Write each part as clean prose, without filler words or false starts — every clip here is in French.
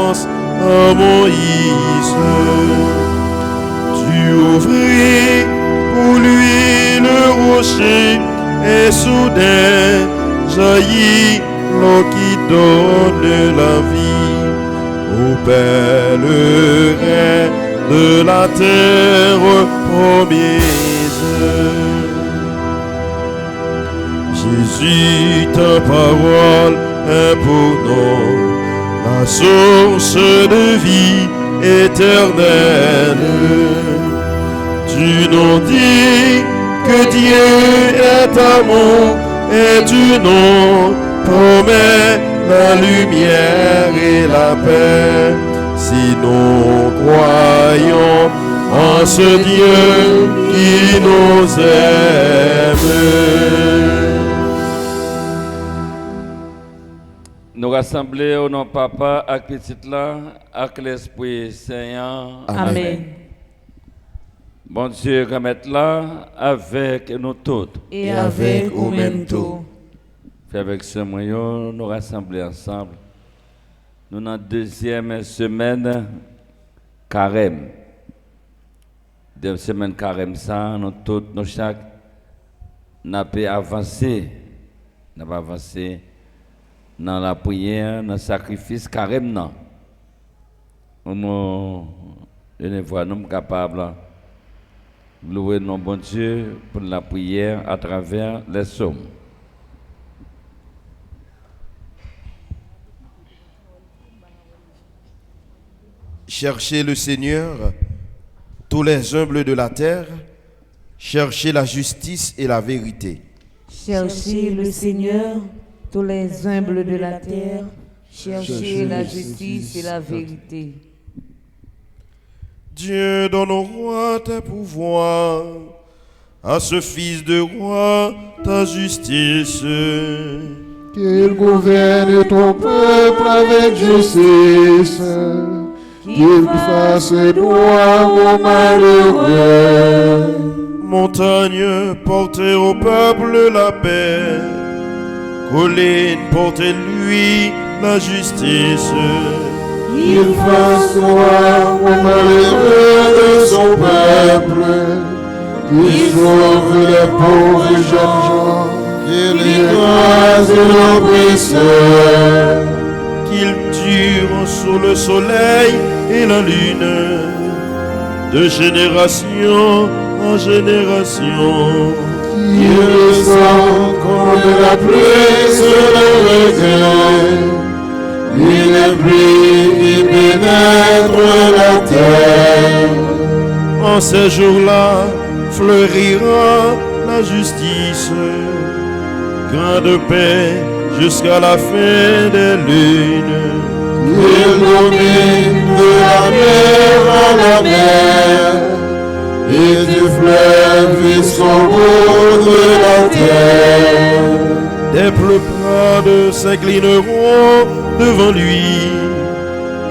à Moïse. Tu ouvris pour lui le rocher et soudain jaillit l'eau qui donne la vie aux pèlerins de la terre promise. Jésus, ta parole est pour nous la source de vie éternelle. Tu nous dis que Dieu est amour et tu nous promets la lumière et la paix. Si nous croyons en ce Dieu qui nous aime. Nous rassembler au nom Papa, avec petit là, avec l'Esprit Saint. Amen. Bon Dieu, remettre là avec nous tous. Et avec nous-mêmes tous. Fait avec ce moyen, nous rassembler ensemble. Nous dans la deuxième semaine carême. Deuxième semaine carême ça, nous tous, nous chaque, n'a pas avancé. N'a pas avancé dans la prière, dans le sacrifice carême. Nous sommes capables de louer notre bon Dieu pour la prière à travers les psaumes. Cherchez le Seigneur, tous les humbles de la terre, cherchez la justice et la vérité. Cherchez le Seigneur, tous les humbles de la terre, cherchez la justice et la vérité. Dieu donne au roi tes pouvoirs, à ce fils de roi ta justice. Qu'il gouverne ton peuple avec justice, qu'il fasse droit aux malheureux. Montagne, portez au peuple la paix. Colline, portez-lui la justice. Qu'il fasse droit aux malheureux de son peuple, qu'il sauve les pauvres jeunes gens, qu'il écrase l'oppresseur, qu'il dure sous le soleil et la lune, de génération en génération. Qu'il descend comme la pluie sur le regain, une pluie qui pénètre la terre. En ces jours-là fleurira la justice, grande paix jusqu'à la fin des lunes. Il domine de la mer à la mer, et du fleuve jusqu'au bout de la terre. Des peuplades s'inclineront devant lui,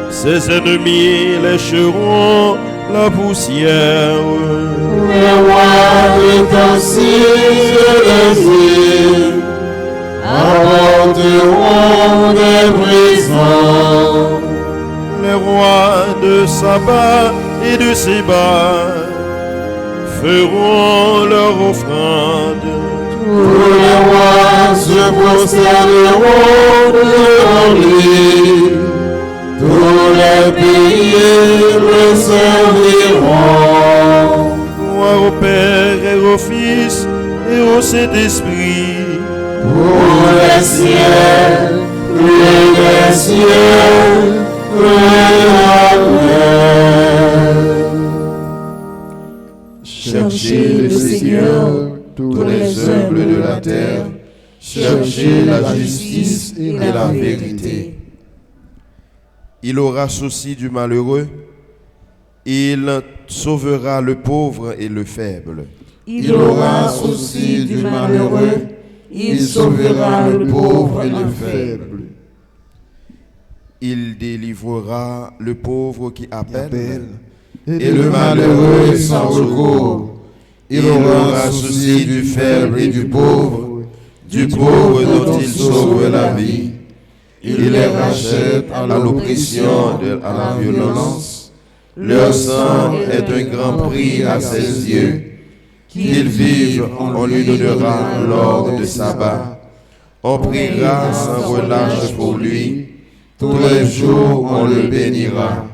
ses ennemis lécheront la poussière. Les rois est assis sur les îles, apporteront des prisons. Les rois de Saba et de Séba feront leur offrande. Tous les rois se prosterneront devant lui, tous les pays le serviront. Gloire au Père et au Fils et au Saint-Esprit. Pour les cieux, les cieux, cherchez le Seigneur, tous les humbles de la terre, cherchez la justice et la vérité. Il aura souci du malheureux, il sauvera le pauvre et le faible. Il aura souci du malheureux, il sauvera le pauvre et le faible. Il délivrera le pauvre qui appelle et le malheureux sans recours. Il aura souci du faible et du pauvre dont il sauve la vie. Il les rachète à l'oppression, à la violence. Leur sang est un grand prix à ses yeux. Qu'ils vivent, on lui donnera l'ordre de sabbat. On priera sans relâche pour lui. Tous les jours, on le bénira.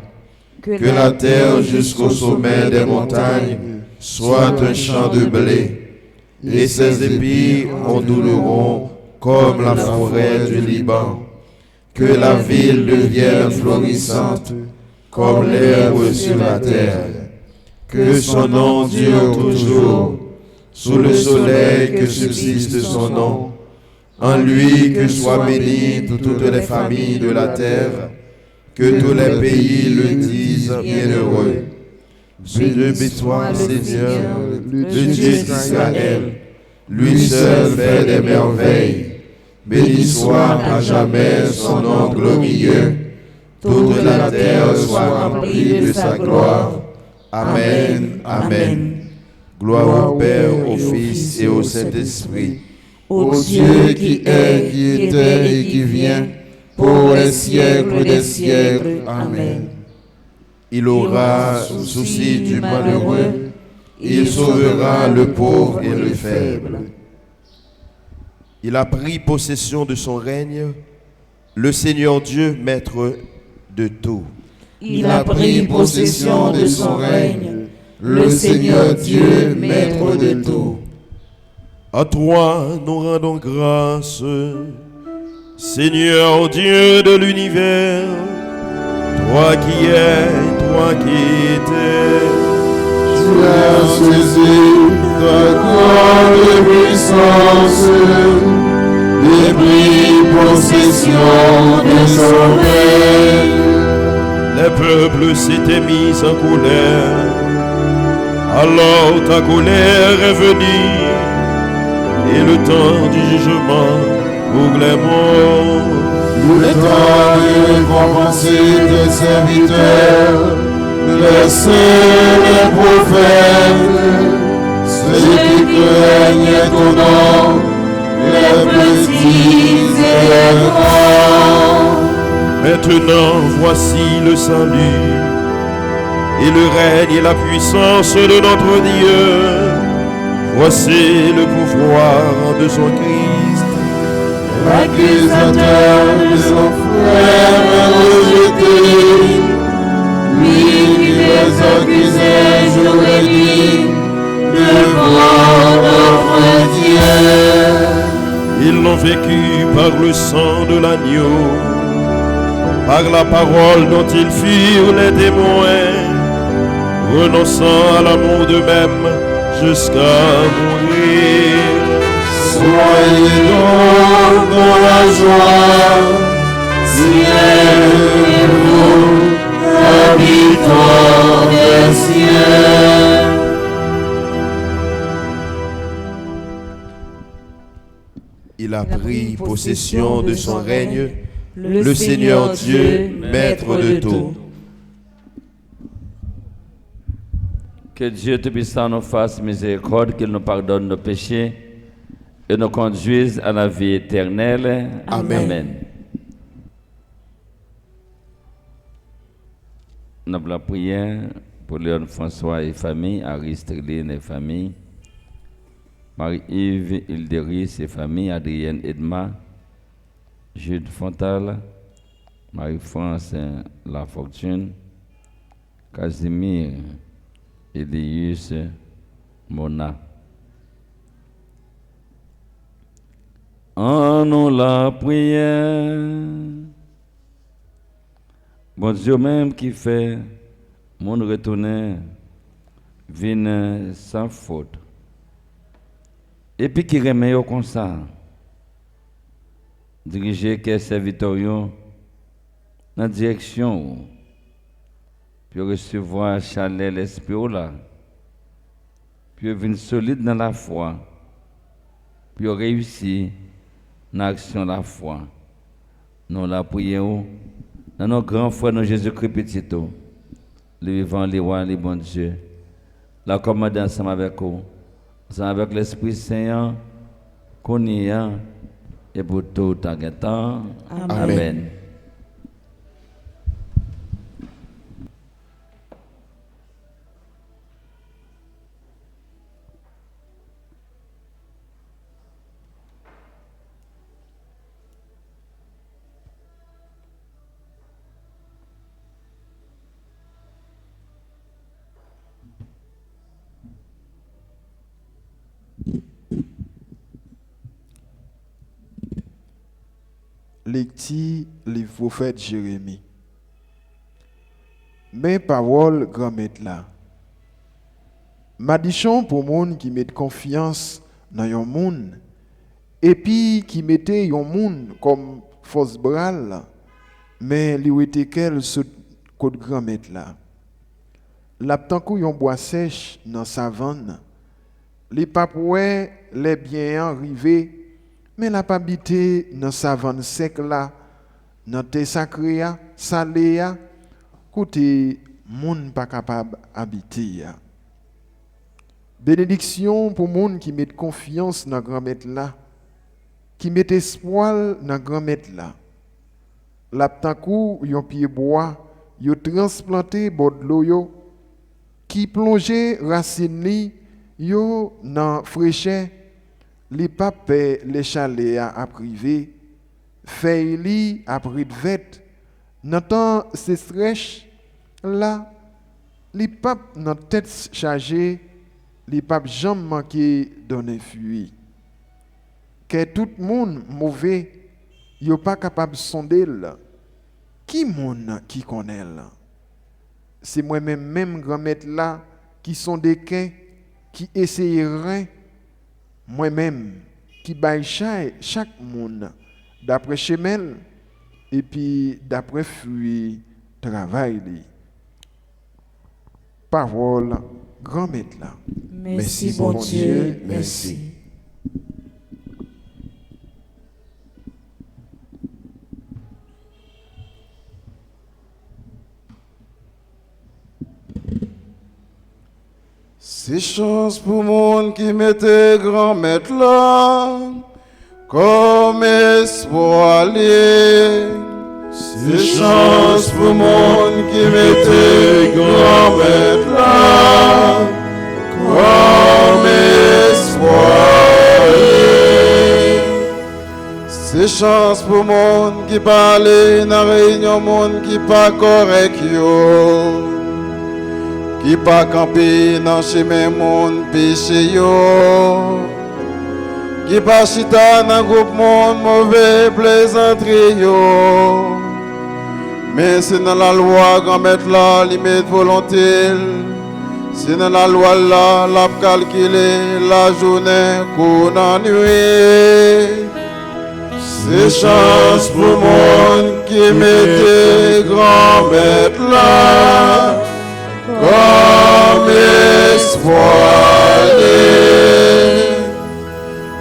Que la terre jusqu'au sommet des montagnes soit un champ de blé, et ses épis onduleront comme la forêt du Liban. Que la ville devienne florissante comme l'herbe sur la terre. Que son nom dure toujours, sous le soleil que subsiste son nom. En lui que soient bénies toutes les familles de la terre. Que tous les pays le disent bienheureux. Béni soit Seigneur, le Dieu d'Israël. Lui seul fait des merveilles. Béni soit à jamais son nom glorieux. Toute la terre soit remplie de sa gloire. Amen, amen. Gloire au Père, au Fils et au Saint-Esprit. Au Dieu qui est, qui était et qui vient, pour les siècles des siècles. Amen. Il aura souci du malheureux, il sauvera le pauvre et le faible. Il a pris possession de son règne, le Seigneur Dieu, maître de tout. Il a pris possession de son règne, le Seigneur Dieu, maître de tout. À toi nous rendons grâce, Seigneur Dieu de l'univers, toi qui es, toi qui étais. Tu as saisi ta grande puissance et pris possession de son règne. Les peuples s'étaient mis en colère, alors ta colère est venue, et le temps du jugement pour les morts. Le temps de récompenser tes serviteurs, les saints, les prophètes, ceux qui craignent ton nom, les petits et les grands. Maintenant, voici le salut, et le règne et la puissance de notre Dieu. Voici le pouvoir de son Christ. L'accusateur de son frère est rejeté. Lui qui les accusait jour et nuit devant notre Dieu. Ils l'ont vaincu par le sang de l'agneau, par la parole dont ils furent les témoins, renonçant à l'amour d'eux-mêmes jusqu'à mourir. Soyez donc dans la joie, ciel, vous, habitants des cieux. Il a pris possession de son règne, le Seigneur Dieu, maître de tout. Que Dieu Tout-Puissant nous fasse miséricorde, qu'il nous pardonne nos péchés et nous conduise à la vie éternelle. Amen. Amen. Nous avons la prière pour Léon François et famille, Aristide et famille, Marie-Yves Hilderis et famille, Adrienne Edma, Jude Fontal, Marie-France La Fortune, Casimir Elius Mona. En nous la prière, bon Dieu même qui fait mon retourner vient sans faute. Et puis qui remet au comme ça, diriger quel serviteur dans la direction, puis recevoir chalet l'esprit là, puis venir solide dans la foi, puis réussir dans l'action de la foi. Nous la prions dans nos grands frères, nous Jésus-Christ petit, le vivant, les rois, les bons Dieu, la commande ensemble avec vous, ensemble avec l'Esprit Saint, qu'on y a, et pour tout temps. Amen. Amen. Lecture livre prophète Jérémie. Mais parole grand maître là. Madichon pour monde qui met confiance dans yon monde et puis qui mettait yon monde comme force bral mais li était quel ce côté grand maître là. La tankou yon bois sèche dans savane. Les papouais les biens arrivés mais la pas habité dans savane sec là, dans terre sacrée salée côté monde pas capable habiter. Bénédiction pour monde qui met confiance dans grand maître là, qui met espoir dans grand maître là. La tankou yon pied bois, yo transplanté bord de l'eau yo, qui plongé racine li yo dans fraîcheur. Les papes les chalets à privé, fait li à pris de vête, n'entend ces stress là, les papes dans tête chargée, les papes jamais manqué donner fuite. Que tout le monde mauvais, yo pas capable de sonder là. Qui monde qui connaît là? C'est moi-même grand maître là qui sont des quins qui essayeraient moi-même qui baille chaque monde d'après chemin et puis d'après fruit travail li. Parole grand maître là. Merci bon Dieu, merci. C'est chance pour monde qui mettait grand maître là, comme espoir lié. C'est chance pour monde qui mettait grand maître là, comme espoir lié. C'est chance pour monde qui parlait dans réunion monde qui pas correct yo. Qui pas camper dans chemin monde péché yo, qui pas chita dans groupe monde mauvais plaisanterie yo, mais c'est dans la loi grand maître là li met volonté, c'est dans la loi là l'a calculer la journée qu'on la nuit. C'est chance pour monde qui mette grand maître là. Comme espoir,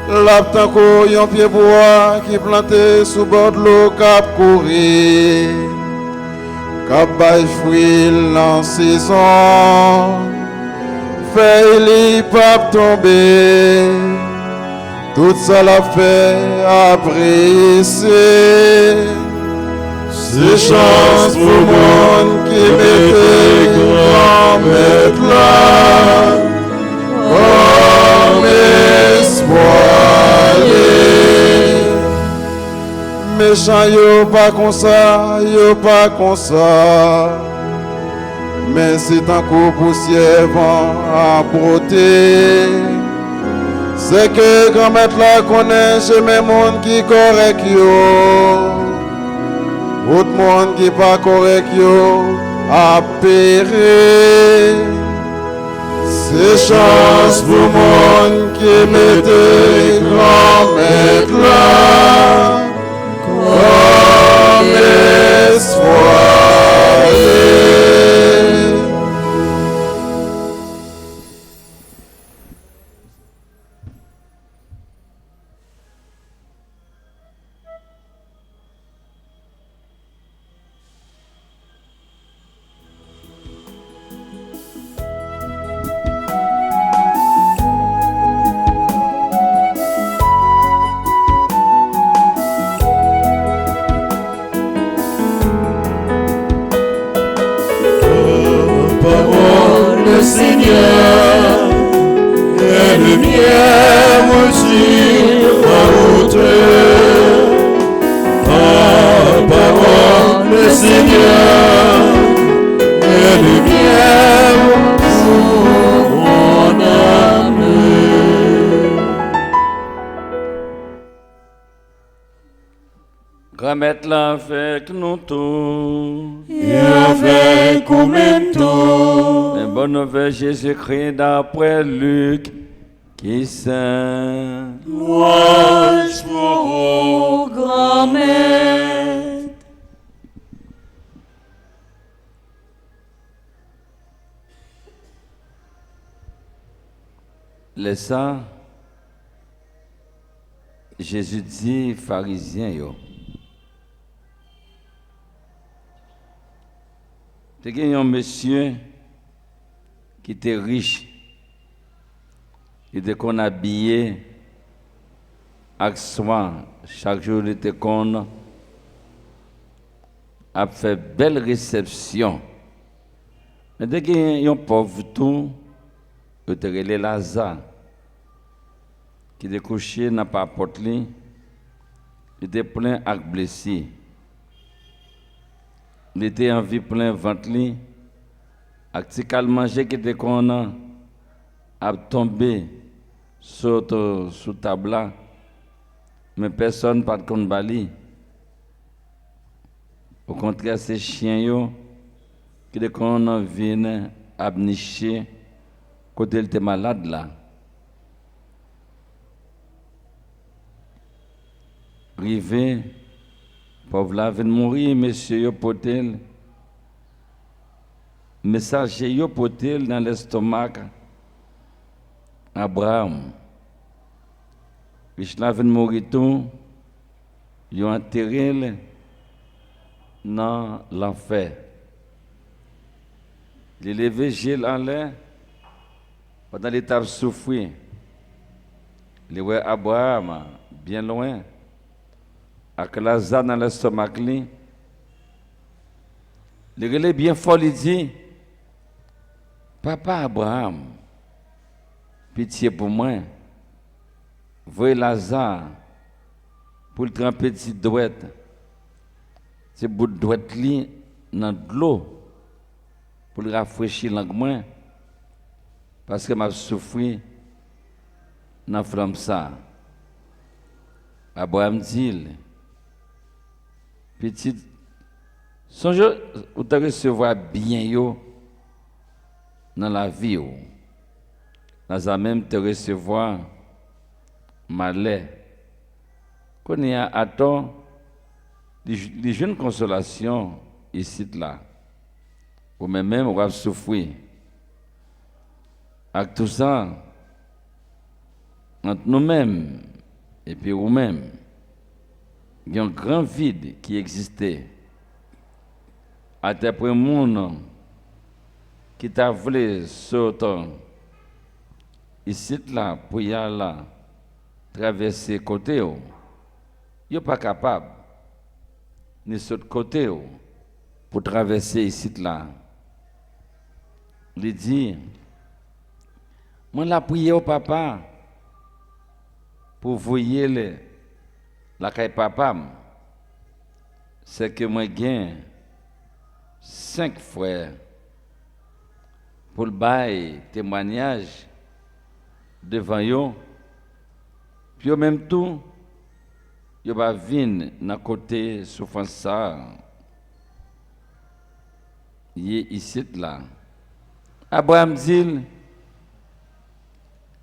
l'abtanko yon pied bois qui planté sous bord de l'eau cap courir, cap bay fruit en saison, feuille pas tomber, tout ça l'a fait apprécier. C'est chance pour monde qui mettait grand maître là, comme espoir. Méchant yo pas comme ça, mais c'est un coup poussière vent à broter. C'est que grand maître là connaît chez mes monde qui correct yo. Autre monde qui pas correct yo a péri. C'est chance pour monde qui mette grand maître là, comme espoir. Seigneur est lumière sur ma route. Ta parole, le Seigneur est lumière pour mon âme. Remettre-la avec nous tous. Et avec nous tous. La bonne nouvelle Jésus-Christ d'après Luc qui saint. Louange pour grand-mère. Les saints, Jésus dit pharisiens yo. Il y a un monsieur qui était riche. Il était qu'on habillé avec soin. Chaque jour, il était qu'on a fait belle réception. Mais dès qu'il y a un pauvre tout, il était relé Lazare, qui était couché dans la porte, il était plein avec blessé. Il était en vie plein ventre, avec petit manger qui était qu'on a tombé sous table, mais personne n'a pas de compte bali. Au contraire, ces chiens qui étaient qu'on a venu abnicher quand il était malade là. Rivé, pauvre là vient mourir, monsieur yo potel. Messager yo potel dans l'estomac. Abraham. Riche là vient mourir tout. Yo enterré dans l'enfer. Il levé Gilles en l'air. Pendant l'étape souffrir. Il voit Abraham bien loin. Avec Lazare dans l'estomac, il relève bien fort, il dit, Papa Abraham, pitié pour moi, voyez Lazare pour le tremper de cette douette. C'est bout de douette dans de l'eau pour le rafraîchir lentement parce que m'a souffert dans la flamme ça. Abraham dit, petit, songe ou te recevoir bien yo dans la vie ou. Dans même te recevoir malais. Quand il y a à temps, les jeunes consolations ici là, ou même on va souffrir. Avec tout ça, entre nous-mêmes et puis vous-même, il y a un grand vide qui existait. À tes monde qui t'a voulu sauter ici là pour y aller traverser côté, il n'est pas capable ni sauter côté pour traverser ici là. Il dit, moi la prière au papa pour voyer la caille papa, c'est que moi gagne 5 frères pour le bail témoignage devant eux, puis au même temps, ils va venir dans côté souffrance ça, il est ici là. Abraham dit,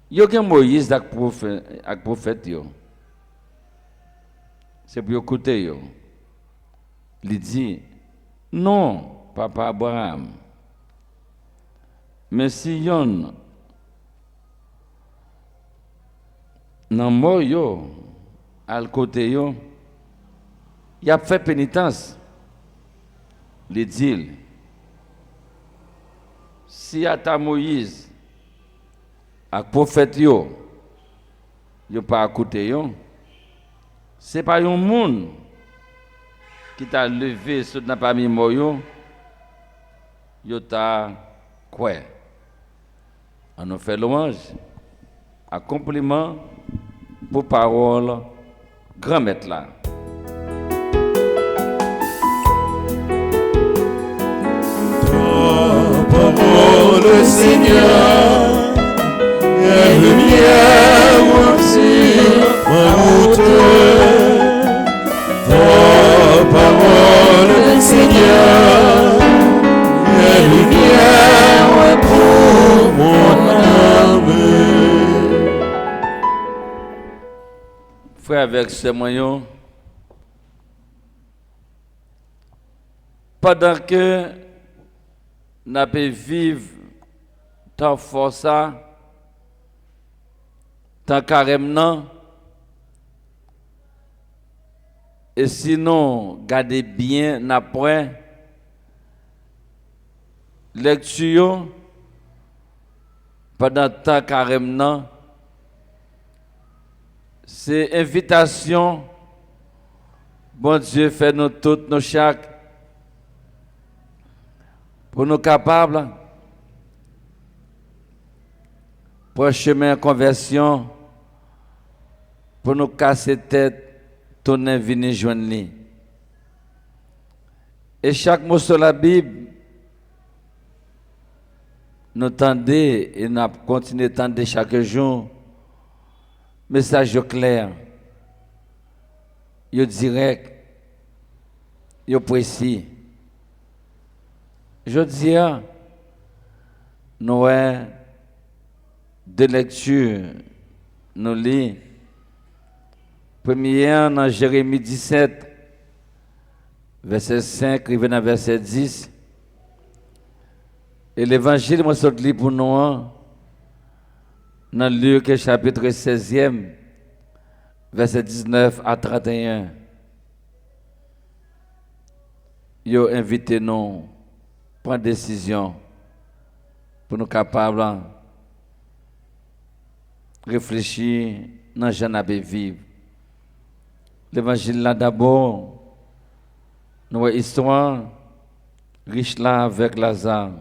il y a Moïse avec prophète. C'est pour écouter. Il dit, non, papa Abraham. Mais si yon nan mort yo, al côté yo, il a fait pénitence. Il dit, si à Moïse, avec prophète yo pas écouté yo, c'est pas un monde qui t'a levé sur n'a pas mis mort yo t'a quoi. On nous fait louange, accomplissement pour parole, grand maître là. Parole, Seigneur, est lumière sur ma route. Ta parole, Seigneur, est lumière pour mon âme. Frère, avec ce moyen, pendant que nous pouvons vivre tant force, tant carrément, et sinon, gardez bien après lecture pendant tant carrément, c'est invitation, bon Dieu fait nous toutes, nous chaque, pour nous capables, pour un chemin de conversion, pour nous casser tête, tourner, venir joindre lui. Et chaque mot sur la Bible, nous tendez et nous continuons de tendre chaque jour, message clair, direct, précis. Je dis, nous avons deux lectures, nous lisons. Première dans Jérémie 17, verset 5, arrivé à verset 10. Et l'évangile, moi, je lis pour nous, dans Luc chapitre 16e, verset 19 à 31. Yo invité nous prendre décision pour nous capables de réfléchir dans ce que vivre. L'évangile là d'abord, nous avons histoire riche là avec Lazare.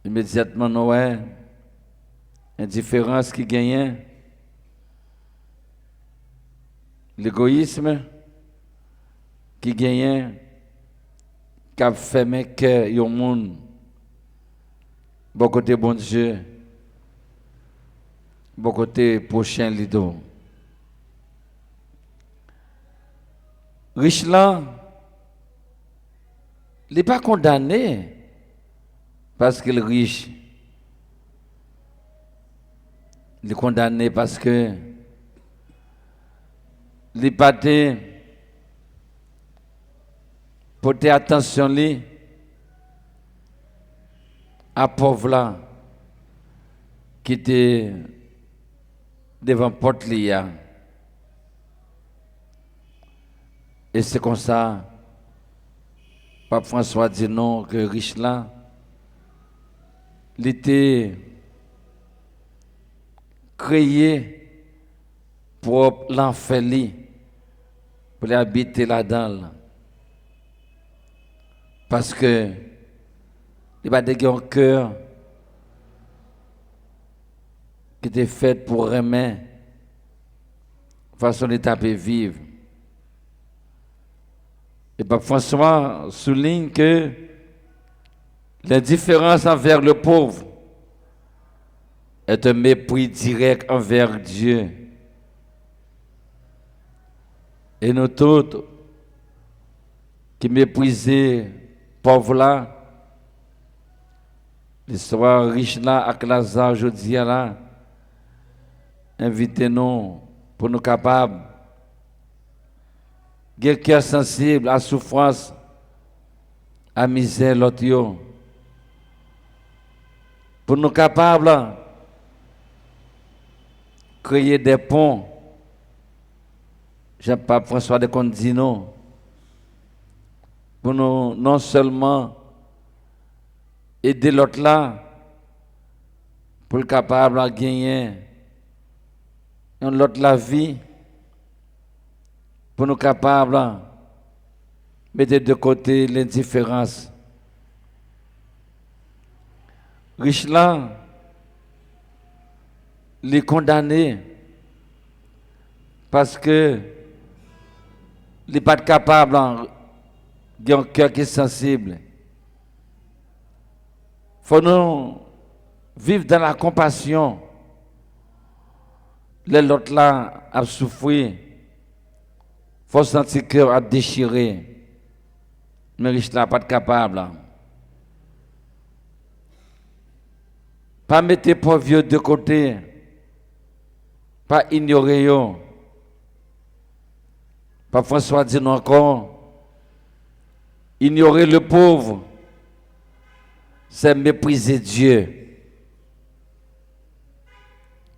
Immédiatement, nous avons indifférence qui gagne, l'égoïsme qui gagne, qui a fermé le cœur du monde, bon côté bon Dieu, bon côté prochain lido. Riche là, il n'est pas condamné parce qu'il est riche. Il est condamné parce que il n'est pas porter attention lui à pauvre là qui était devant porte là. Et c'est comme ça, Pape François dit non, que riche là, il était créé pour l'enfer, pour habiter là-dedans. Parce que il va dégager un cœur qui était fait pour aimer, façon d'état de vivre. Et Pape François souligne que l'indifférence envers le pauvre est un mépris direct envers Dieu. Et nous tous qui méprisons pauvre là, l'histoire riche là, avec Lazare, je dis là, invitez-nous pour nous capables de cœur sensible à la souffrance, à la misère, l'autre. Pour nous capables de créer des ponts. Jean-Pape François de Condino. Pour nous non seulement aider l'autre là, pour le capable de gagner l'autre la vie, pour nous capables de mettre de côté l'indifférence. riche là, les condamné parce que il n'est pas capable d'un cœur qui est sensible. Il faut nous vivre dans la compassion. L'autre là a souffert. Il faut sentir le cœur a déchiré. Mais riche là pas capable. Pas mettre pauvres vieux de côté. Pas ignorer yo. Pas François dit non encore. Ignorer le pauvre, c'est mépriser Dieu.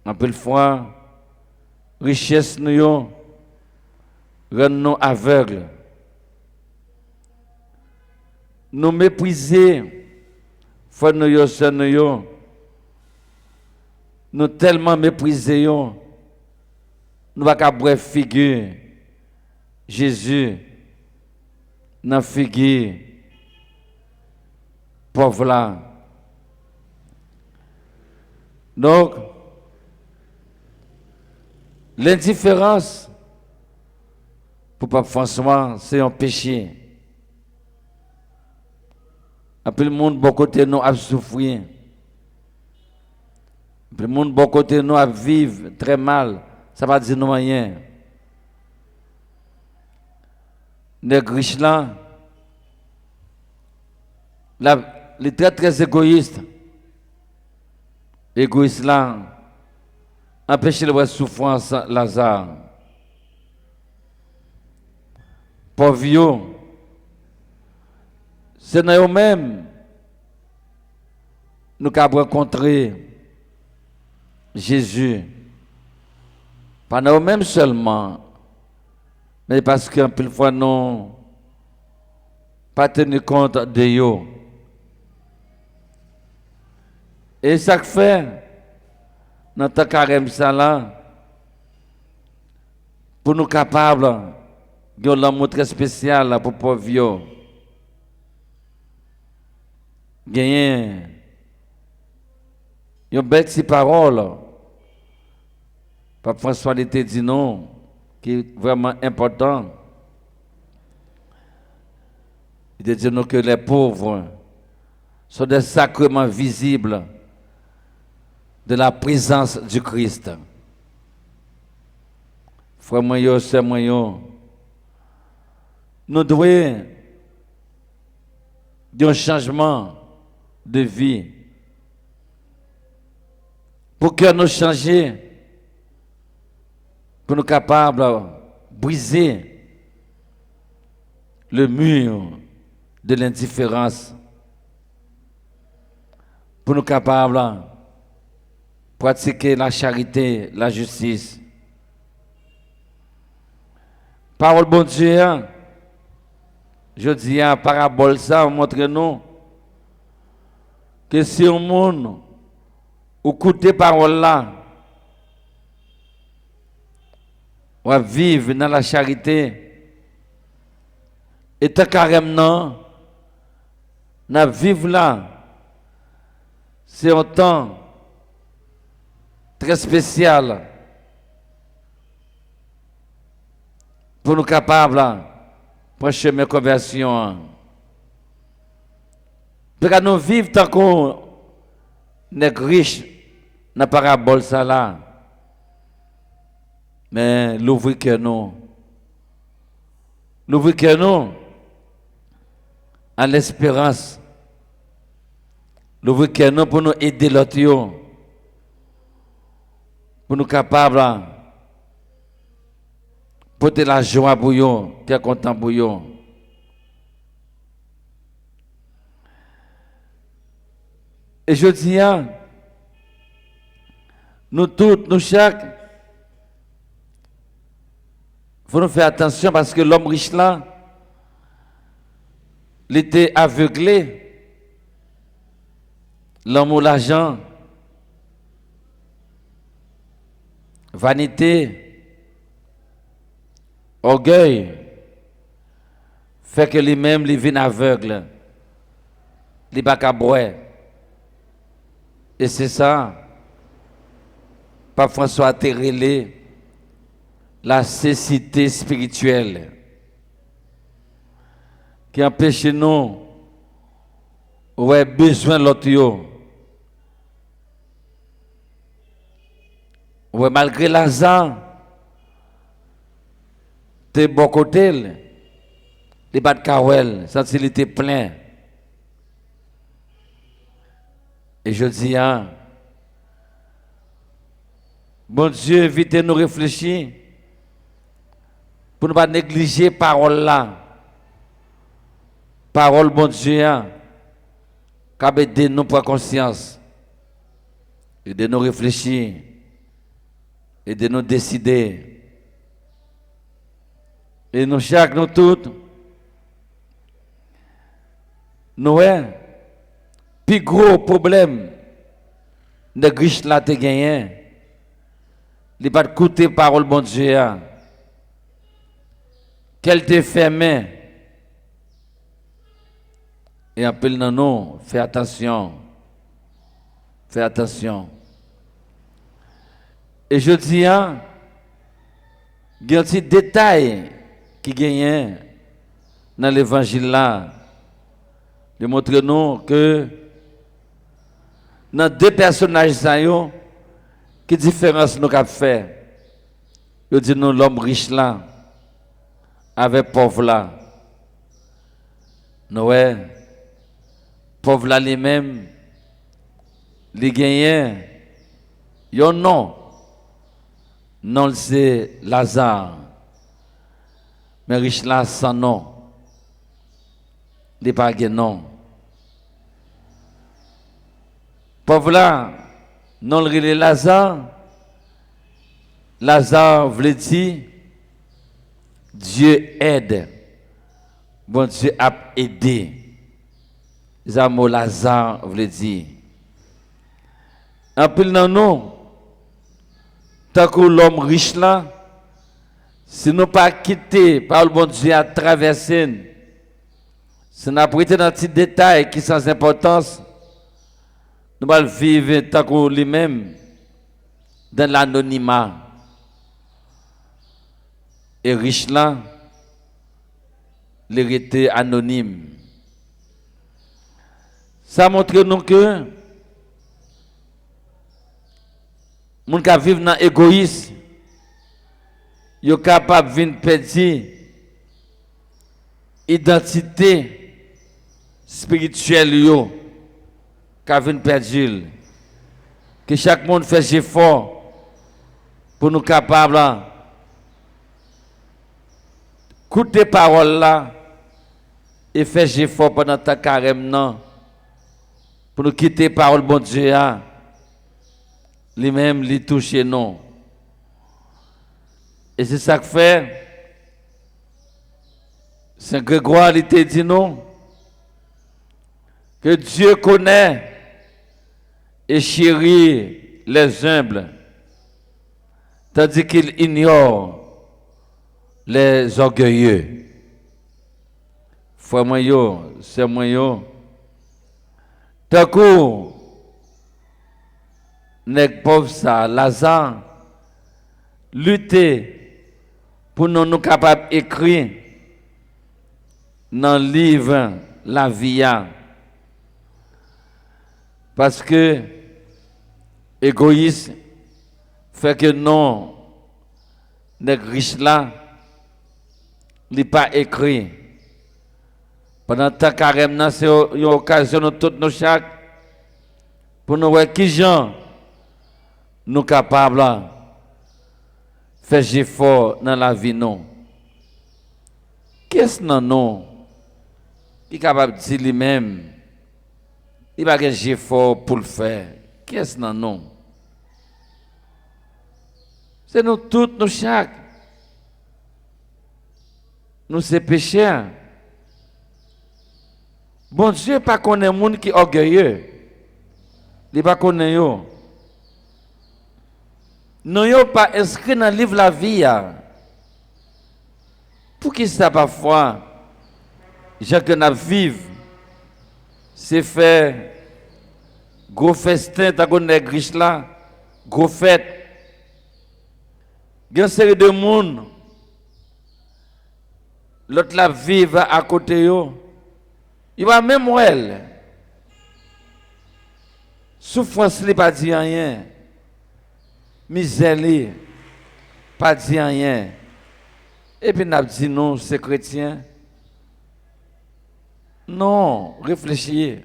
Un peu de fois, richesse nous rend nous aveugles. Nous mépriser, faut nous tellement mépriser, nous ne pouvons pas voir figure Jésus dans figure pauvre là. Donc, l'indifférence pour Pape François, c'est un péché. Après le monde, bon côté nous a souffrir. Après le monde, bon côté nous a vivre très mal. Ça va dire nous rien. Les riches là, les très égoïstes. Égoïstes là, empêcher de voir souffrance Lazare. Pauvres, c'est nous-mêmes nous avons rencontré Jésus. Pas nous-mêmes seulement, mais parce qu'un peu de fois nous pas tenu compte de eux. Et ça fait, dans ta carême ça là, pour nous capables de l'amour très spécial pour pauvres. Gagner une belle petite parole. Pape François était dit non, qui est vraiment important. Il dit nous que les pauvres sont des sacrements visibles de la présence du Christ. Frère moi, sœur moi, nous devons d'un changement de vie pour que nous changions, pour nous capables de briser le mur de l'indifférence, pour nous capables de pratiquer la charité, la justice. Parole bon Dieu, je dis à parabole ça, montre-nous que si un monde ou écoute parole là, on va vivre dans la charité, et tant carrément, on vivre là, c'est un temps très spécial pour nous capables pour chemin de conversion. Pour que nous vivons tant qu'on est riche dans la parabole ça là. Mais l'ouvrir que nous à l'espérance, l'ouvrir que nous pour nous aider l'autre, pour nous capables porter la joie pour eux, qui content pour eux. Et je dis, nous tous, nous chaque, il faut nous faire attention parce que l'homme riche là, il était aveuglé. L'homme ou l'argent, vanité, orgueil, fait que lui-même, il vient aveugle. Il n'est pas qu'à boire. Et c'est ça, Pape François a relé la cécité spirituelle qui empêche nous ouais besoin de l'autre. Ouais, malgré Lazare, t'es bon côté, les bas de Kawel, sans il était plein. Et je dis, hein, bon Dieu, évitez nous réfléchir pour ne pas négliger parole là. Parole, bon Dieu, hein, qui a aidé nous prendre conscience et de nous réfléchir et de nous décider. Et nous, chaque, nous tous, nous, plus gros problème de riche là te gagné, il n'est pas de écouter parole bon Dieu. Qu'elle te ferme. Et appelle non, non, fais attention. Fais attention. Et je dis, il y a un petit détail qui gagne dans l'évangile là. De montrer nous que dans deux personnages, quelle différence nous avons fait? Je dis nous, l'homme riche là, avec pauvre là. Nous, pauvre là lui-même, les gagnants, yon non. Non, c'est Lazare. Mais riche là, sans nom. Il n'est pas non. Pauvre là, non le Lazare. Lazare veut dire Dieu aide. Bon Dieu a aidé. Ça mot Lazare veut dire. En plus non non. Tant que l'homme riche là, si nous pas quitté par le bon Dieu à traverser, si nous prêté dans petits détails qui sont sans importance, nous allons vivre tant que lui-même dans l'anonymat. Et riche là, l'hérité anonyme. Ça montre nous que moun ka vivre dans l'égoïsme, yo capable de perdre identité spirituelle yo, ka vinn perdre. Que chaque monde fait effort pour nous capable écouter parole là et faire effort pendant ta carême non pour nous quitter parole bon Dieu a lui-même lui toucher non. Et c'est ça que fait Saint Grégoire il te dit non que Dieu connaît et chérit les humbles tandis qu'il ignore les orgueilleux. Frère moi yo, c'est moi yo. Tant que nèg pauvre ça, Lazare, lutter pour nous capables d'écrire dans le livre La Vie. Parce que égoïsme fait que non, nèg riche là, il pas écrit. Pendant ta carême, c'est une occasion de toutes nos chaque pour nous voir qui gens nous capables de faire effort dans la vie non. Qu'est-ce que non qui est capable de dire lui-même il va faire effort pour le faire. Qu'est-ce que non? C'est nous tous nous chaque. Nous c'est pécheurs. Bon Dieu pas connaît monde qui est orgueilleux. Il pas connaît yo. Nous yo pas inscrit dans le livre la vie. Pour qui ça parfois gens que nous vivons c'est faire gros festin, t'as qu'on est riche là, gros fête. Il y a une série de monde, l'autre la vive à côté yo. Il va même elle. Souffrance li pas dit rien. Misère li pas dit rien. Et puis n'a dit non, c'est chrétien. Non, réfléchis.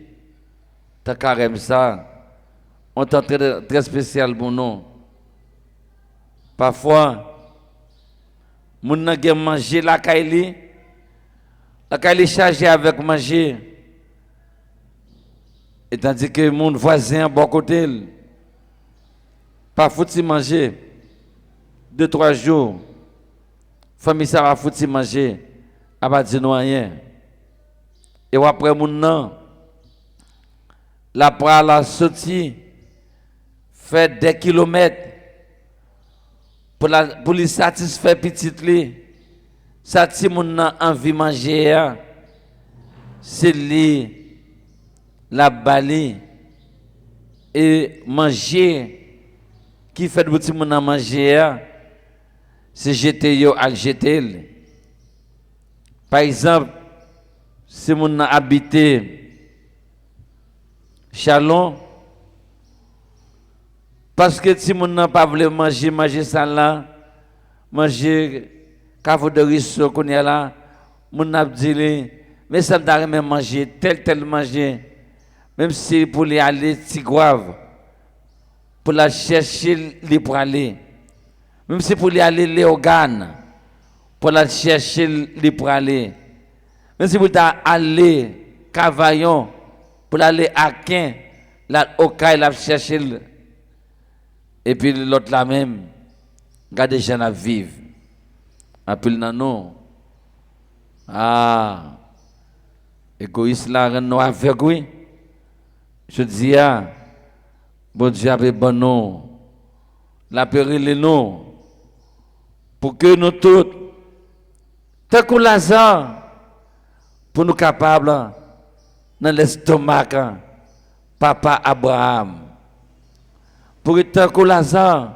T'as carrément ça. On t'a très spécial pour nous. Parfois, moun nan gen manger la kaili chargé avec manger. Et tandis que mon voisin à bon côté, pas foutu manger. 2-3 jours, famille ça va foutu manger, a pas dit non rien. Et après mon nan, la pral a sorti, fait des kilomètres pour lui satisfaire petit li. Ça ti mon nan envie manger, c'est lui la bali et manger qui fait de petit mon nan manger, c'est jeter yo à jeter. Par exemple, si mon nan habité Chalon, parce que si mon n'a pas voulu manger ça là, manger cave de risso qu'on y a là, mon n'a dit mais ça n'a même manger tel manger, même si pour les aller Tigouave, pour la chercher les pour aller, même si pour les aller Léogane, pour la chercher les pour aller, même si pour aller Cavaillon, pour aller à Quin, là au cas il a cherché. Et puis l'autre là même, regardez les gens à vivre. Appelle non. Ah, égoïste là, non avec oui. Je dis, bon Dieu a bon non. La péril non. Pour que nous tous, tant que Lazare, pour nous capables, dans l'estomac, papa Abraham. Pour être comme Lazare,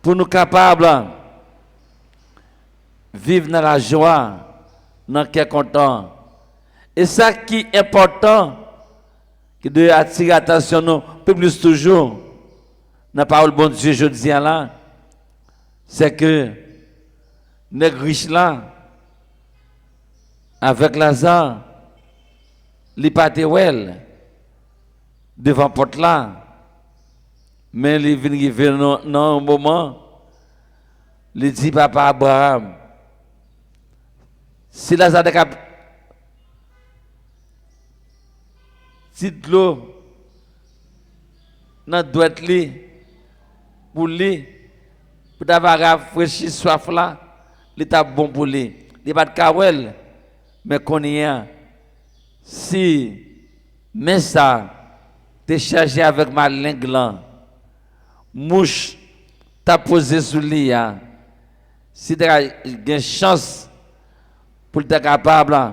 pour nous capables de vivre dans la joie, dans le content. Et ça qui est important, qui doit attirer l'attention, nous, plus toujours, dans la parole de bon Dieu, je dis là, c'est que les riches là, avec Lazare, li pate wel devant porte là, mais il vient dans un moment, il dit papa Abraham, si Lazare de cap si de l'eau dans droite li pour lui pour d'avoir rafraîchi soif là, il est bon pour lui. Il pas de kawel, mais qu'on y a si mais ça t'es chargé avec ma langue là, mouche t'as posé sous lui, si tu as une chance pour être capable de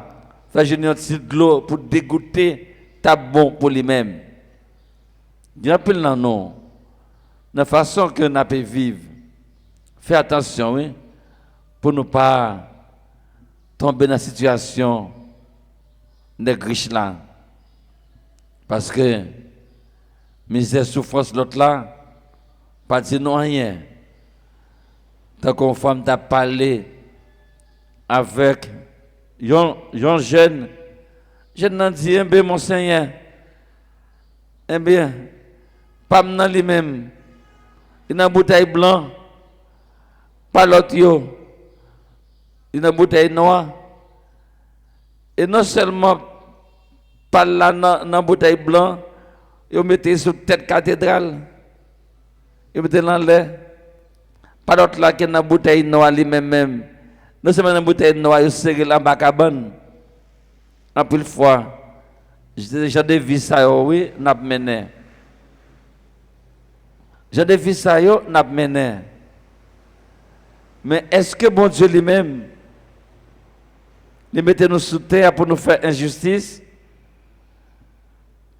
faire une petite de l'eau pour dégoûter, t'as bon pour lui-même. Il y a plus de non. De façon que nous pouvons vivre, fais attention, oui, pour ne pas tomber dans la situation des riches là. Parce que misère, souffrance, l'autre là, pas dire non rien. Tant qu'on femme t'a parlé avec un jeune n'a dit, eh bien, mon Seigneur, eh bien, pas dans lui-même, il a une bouteille blanche, pas l'autre, il a une bouteille noire. Et non seulement par là dans la bouteille blanche, ils mettaient sur tête cathédrale, ils mettaient dans l'air. Pas d'autre là qui dans la bouteille noire lui-même. Non seulement dans la bouteille noire, ils serrent là bas cabane. En plus fois, j'ai des vies ça, oui, n'a mené. J'ai des vies ça, n'a mené. Mais est-ce que bon Dieu lui-même, il mettait nous sous terre pour nous faire injustice,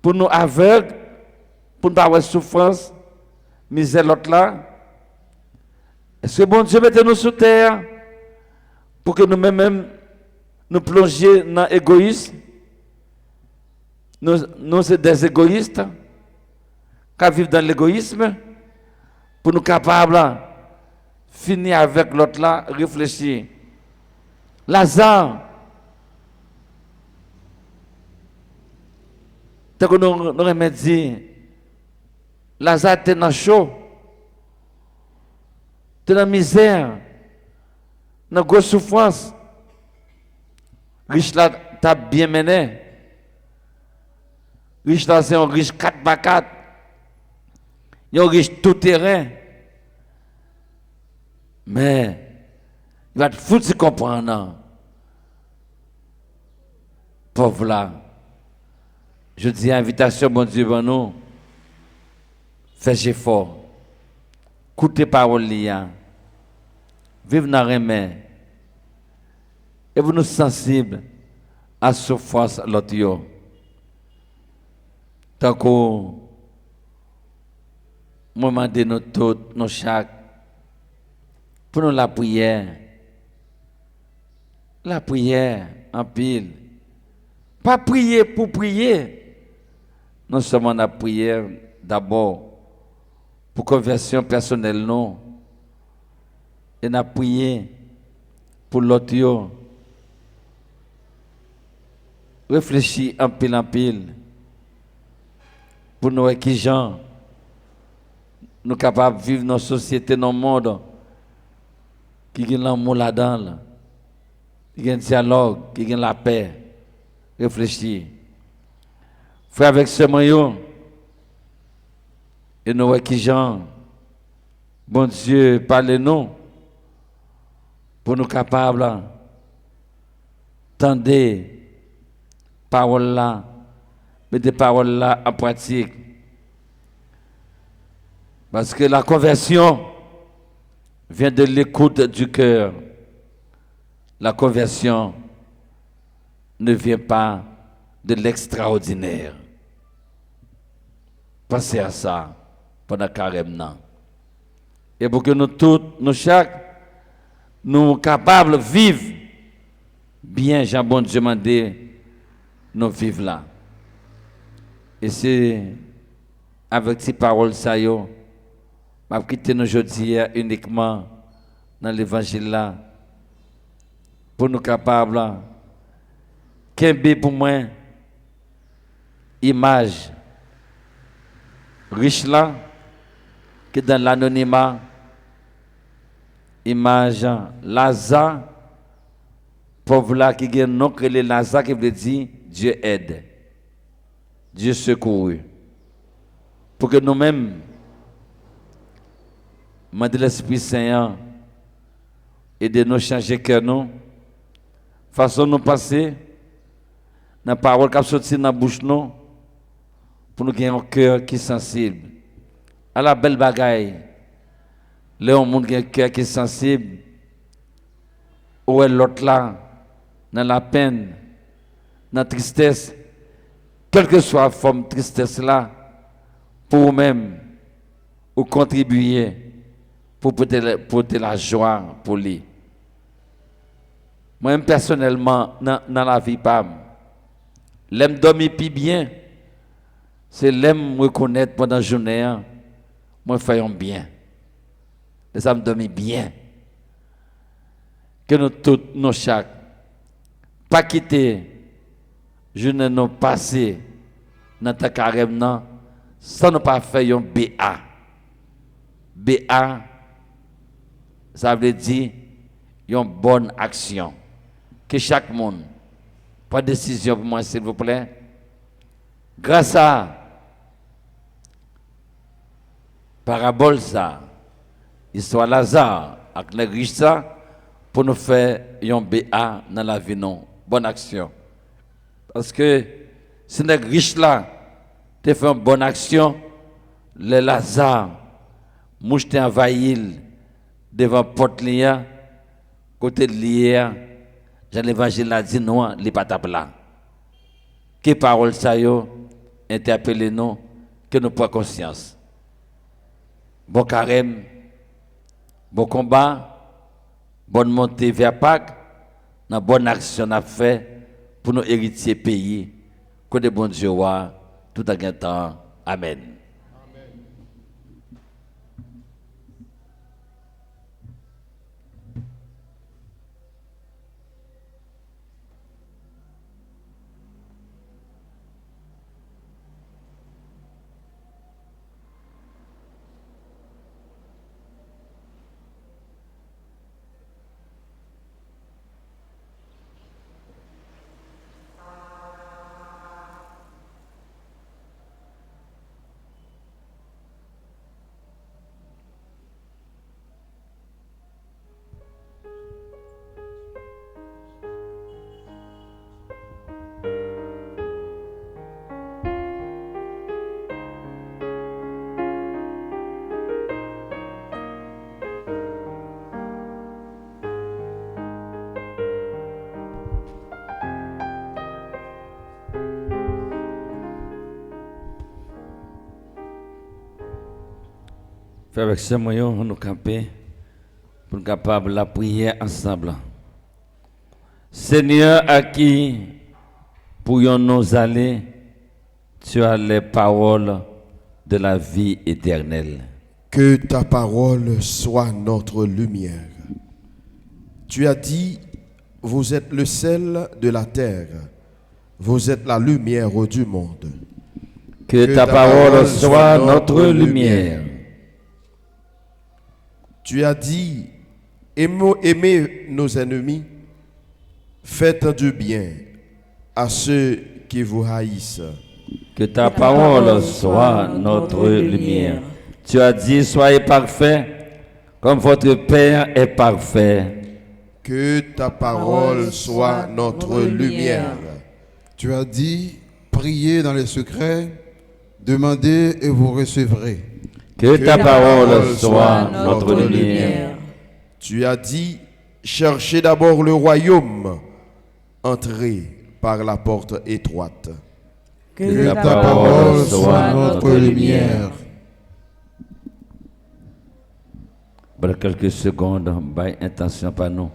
pour nous aveugles, pour ne pas avoir souffrance, misère l'autre là. Est-ce que bon Dieu mette nous sous terre pour que nous-mêmes nous plongions dans l'égoïsme? Nous sommes des égoïstes qui vivent dans l'égoïsme pour nous capables de finir avec l'autre là, réfléchir. Lazare, tant que nous avons dit, Lazare était dans le chaud, était dans la misère, dans la grosse souffrance. Riche là, t'as bien mené. Riche là, c'est un riche 4x4. Il est un riche tout terrain. Mais, il va te foutre si comprendre. Pauvre là. Je dis invitation, bon Dieu, pour nous. Faites effort. Écoutez parole liya. Vive dans le remède. Et vous nous sensibles à la souffrance de l'autre. Tant qu'on moment de nous tous, nous chaque, pour nous la prière en pile. Pas prier pour prier. Non seulement la prière d'abord pour conversion personnelle, non. Et la prière pour l'autre. Réfléchis en pile. Pour nous qui gens, nous capables de vivre dans une société, dans le monde, qui a l'amour là-dedans, qui a un dialogue, qui a la paix. Réfléchis. Frère avec ce moyen, et nous qui gens, bon Dieu, parlez-nous, pour nous capables d'entendre paroles là, mettre des paroles là en pratique. Parce que la conversion vient de l'écoute du cœur. La conversion ne vient pas de l'extraordinaire. Pensez à ça pendant carême. Et pour que nous tous, nous chaque, nous capables de vivre bien, Jean bon Dieu m'a dit, nous vivons là. Et c'est avec ces paroles, ça y est, je vais quitter nous aujourd'hui uniquement dans l'évangile là, pour nous capables, qu'un pour moi, image riche là, qui dans l'anonymat, image Lazare, pauvre là qui a un nom que le Lazare qui veut dire Dieu aide, Dieu secourt. Pour que nous-mêmes, demandez l'Esprit Saint, aider nous changer cœur nous, façon nous passer, dans la parole qui sorti dans la bouche nous, pour nous gagner un cœur qui est sensible. À la belle bagaille, là, on monde qui a un cœur qui est sensible, où est l'autre là, dans la peine, dans la tristesse, quelle que soit la forme de tristesse là, pour vous-même, ou contribuer pour porter la joie pour lui. Moi-même, personnellement, dans la vie, l'aime dormir plus bien, c'est l'aime reconnaître pendant la journée, moi, faisons bien. Les âmes dormir bien. Que nous tous, nous chaque, pas quitter, je ne nous passer dans ta carême, sans ne pas faire un BA. BA, ça veut dire une bonne action. Que chaque monde prenne décision pour moi, s'il vous plaît. Grâce à parabole ça, histoire Lazare, avec les riches ça, pour nous faire un BA dans la vie, non. Bonne action. Parce que si les riches là, tu fais une bonne action, le Lazare, mouche t'es envahi devant porte lia, côté de lia, Jean l'évangile a dit non, les pas là. Que parole ça yo interpellez nous, que nous prenions conscience. Bon carême, bon combat, bonne montée vers Pâques, une bonne action à faire pour nos héritiers pays, que de bon Dieu tout à temps. Amen. Frère, avec ce moyen, nous camper pour être capable de la prière ensemble. Seigneur, à qui pourrions-nous aller? Tu as les paroles de la vie éternelle. Que ta parole soit notre lumière. Tu as dit, vous êtes le sel de la terre, vous êtes la lumière du monde. Que ta parole soit notre lumière. Tu as dit, aimez nos ennemis, faites du bien à ceux qui vous haïssent. Que ta parole soit notre lumière. Tu as dit, soyez parfaits, comme votre Père est parfait. Que ta parole soit notre lumière. Tu as dit, priez dans les secrets, demandez et vous recevrez. Que ta parole soit notre lumière. Tu as dit, cherchez d'abord le royaume, entrez par la porte étroite. Que ta parole soit notre lumière. Voilà quelques secondes, by intention par nous.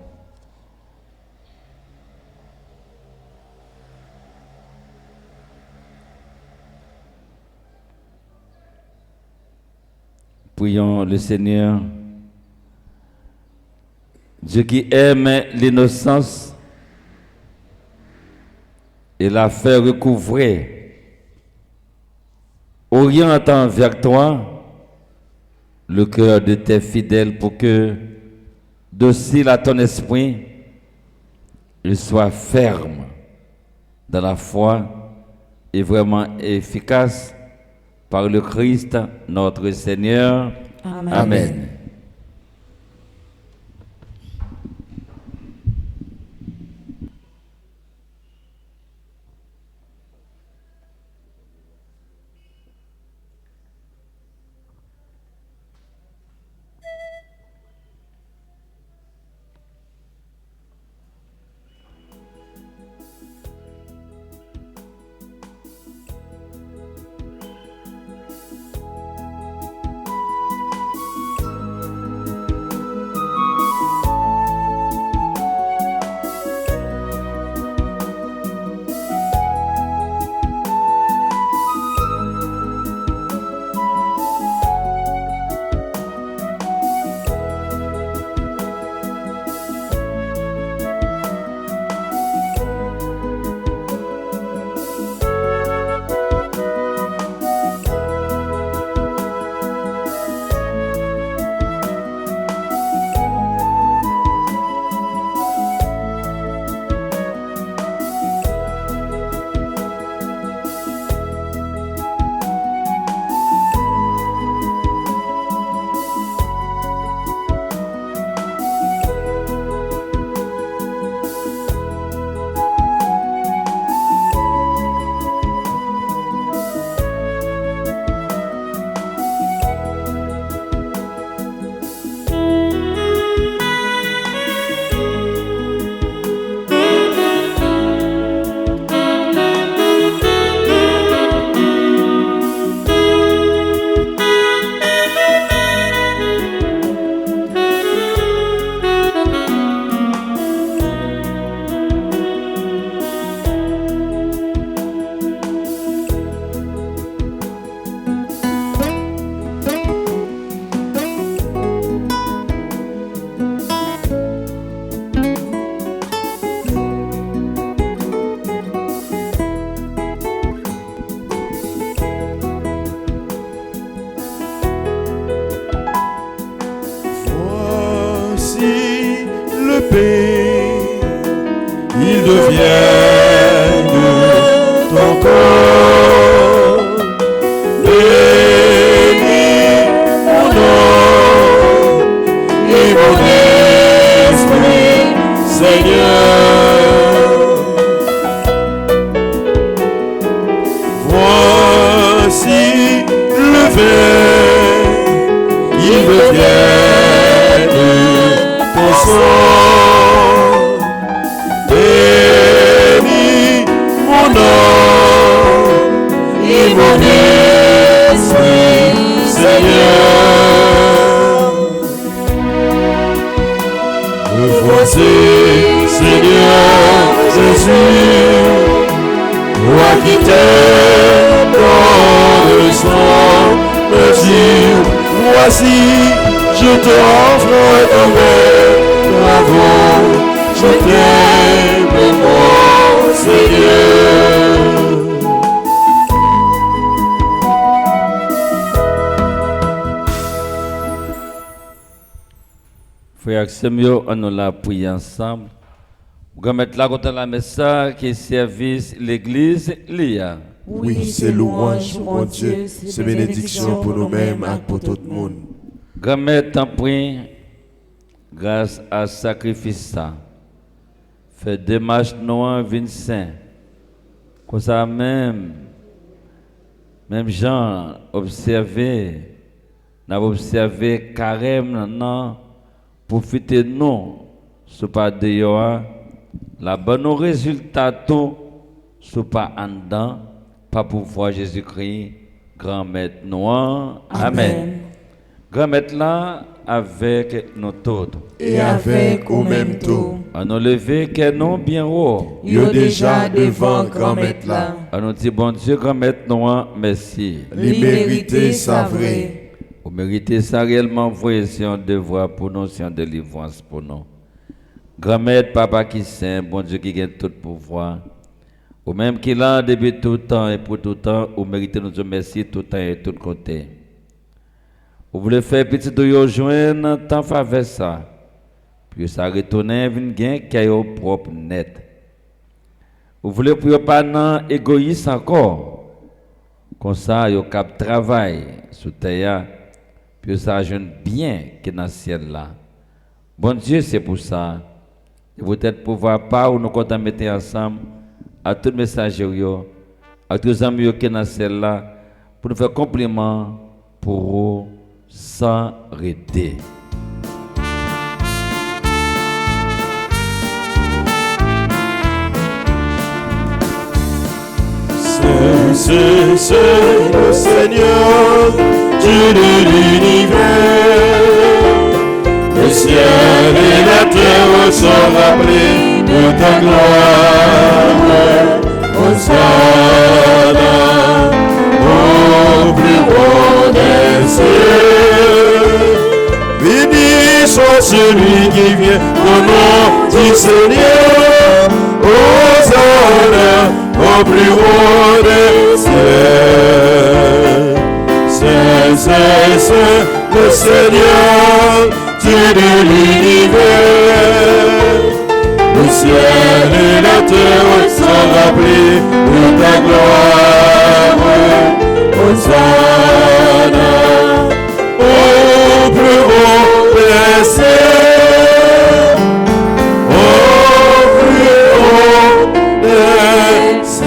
Prions le Seigneur, Dieu qui aime l'innocence et la fait recouvrer, orientant vers toi le cœur de tes fidèles pour que, docile à ton esprit, il soit ferme dans la foi et vraiment efficace par le Christ notre Seigneur. Amen. Amen. vienne ton corps. Bénis mon nom et mon esprit, Seigneur. Voici le verre, il veut bien ton sang. Bénis mon nom et mon esprit, Seigneur. Me voici, Seigneur Jésus, toi qui t'aimes dans le sang, me dire, voici, je t'offre ton verre, bravo, je t'aime, mon Seigneur. Frère Samuel, on nous l'a prié ensemble. Vous allez mettre là contre la messe qui est service l'église l'IA. Oui, c'est louange pour mon Dieu, c'est bénédiction pour nous-mêmes et pour tout le monde. Vous mettre en prière grâce à ce sacrifice ça. Fait démarche noire Vincent. Comme ça même gens observé, n'a observé carême non profiter nous ce pas de la bonne résultat tout ce pas en dedans pas pour voir Jésus-Christ grand maître noir. Amen. Grand maître là avec nous tous Et avec au même tout. On nous lever que nous bien haut. Yo déjà devant grand maître là. On nous dit bon Dieu grand maître noir merci. Les mérités ça vrai. Vous méritez ça réellement, voyez, c'est un devoir pour nous, c'est une délivrance pour nous. Grand-mère, papa qui saint, bon Dieu qui gagne tout pouvoir. Ou même qui l'a depuis tout temps et pour tout temps, vous méritez nous merci tout temps et tout côté. Vous voulez faire petit de vous joindre, tant faveur ça. Puis ça retourne, vient gain qui est propre net. Vous voulez pour pas non égoïste encore. Comme ça, vous cap travail sous terre. Puis ça jeune bien qui est dans le ciel là. Bon Dieu, c'est pour ça. Et peut-être pouvoir pas ou nous comptons mettre ensemble à tous les messagers, à tous les amis qui sont dans le ciel là, pour nous faire compliment pour eux sans arrêter. C'est le Seigneur, Dieu de l'univers. Le ciel et la terre sont rappelés de ta gloire. Hosanna au plus haut des cieux. Béni soit celui qui vient au nom du Seigneur. Hosanna au plus haut des cieux. C'est le Seigneur, Dieu de l'univers. Le ciel et la terre sont rappelés de ta gloire. Hosanna au plus haut des cieux. Au plus haut des cieux.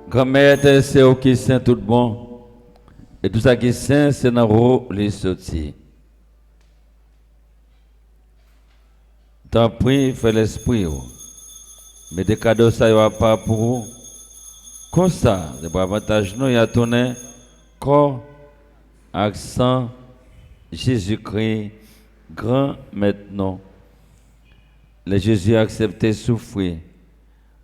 Grand-mère, c'est au qui saint tout bon. Et tout ça qui est saint, c'est dans le les sorties. Tant pis, fais l'esprit. Mais des cadeaux, ça ne va pas pour vous. Comme ça, le avantage, nous, il y a tourné corps, accent, Jésus-Christ, grand maintenant. Le Jésus a accepté souffrir.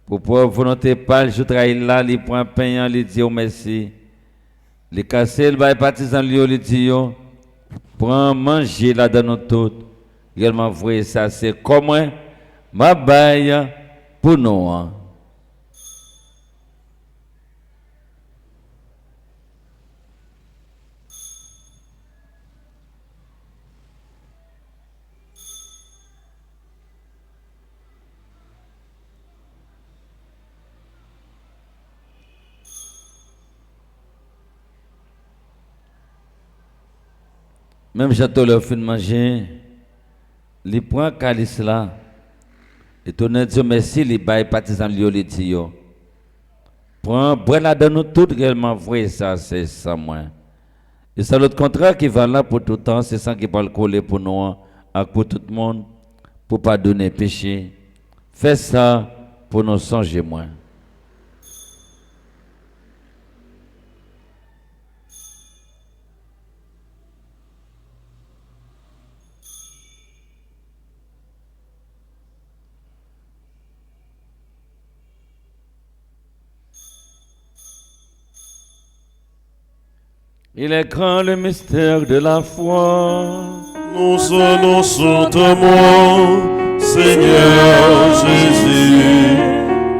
Pour pouvoir volonté pas, je travaille là, il prend pain, il dit merci. Les casser, le bail partisan, lui dit prends manger là dans nous tout. Également, voyez ça, c'est comment ma baille pour nous. Même j'attends leur fin de manger, il prend calice là, et tourne Dieu merci, il baille partisan lui les dit prend bois là dans nous tout réellement vrai ça c'est ça moi. Et c'est l'autre contrat qui va là pour tout le temps, c'est ça qui va le coller pour nous, pour tout le monde, pour pas donner péché. Fais ça pour nous songer moins. Il est grand le mystère de la foi. Nous annonçons ta mort, Seigneur Jésus.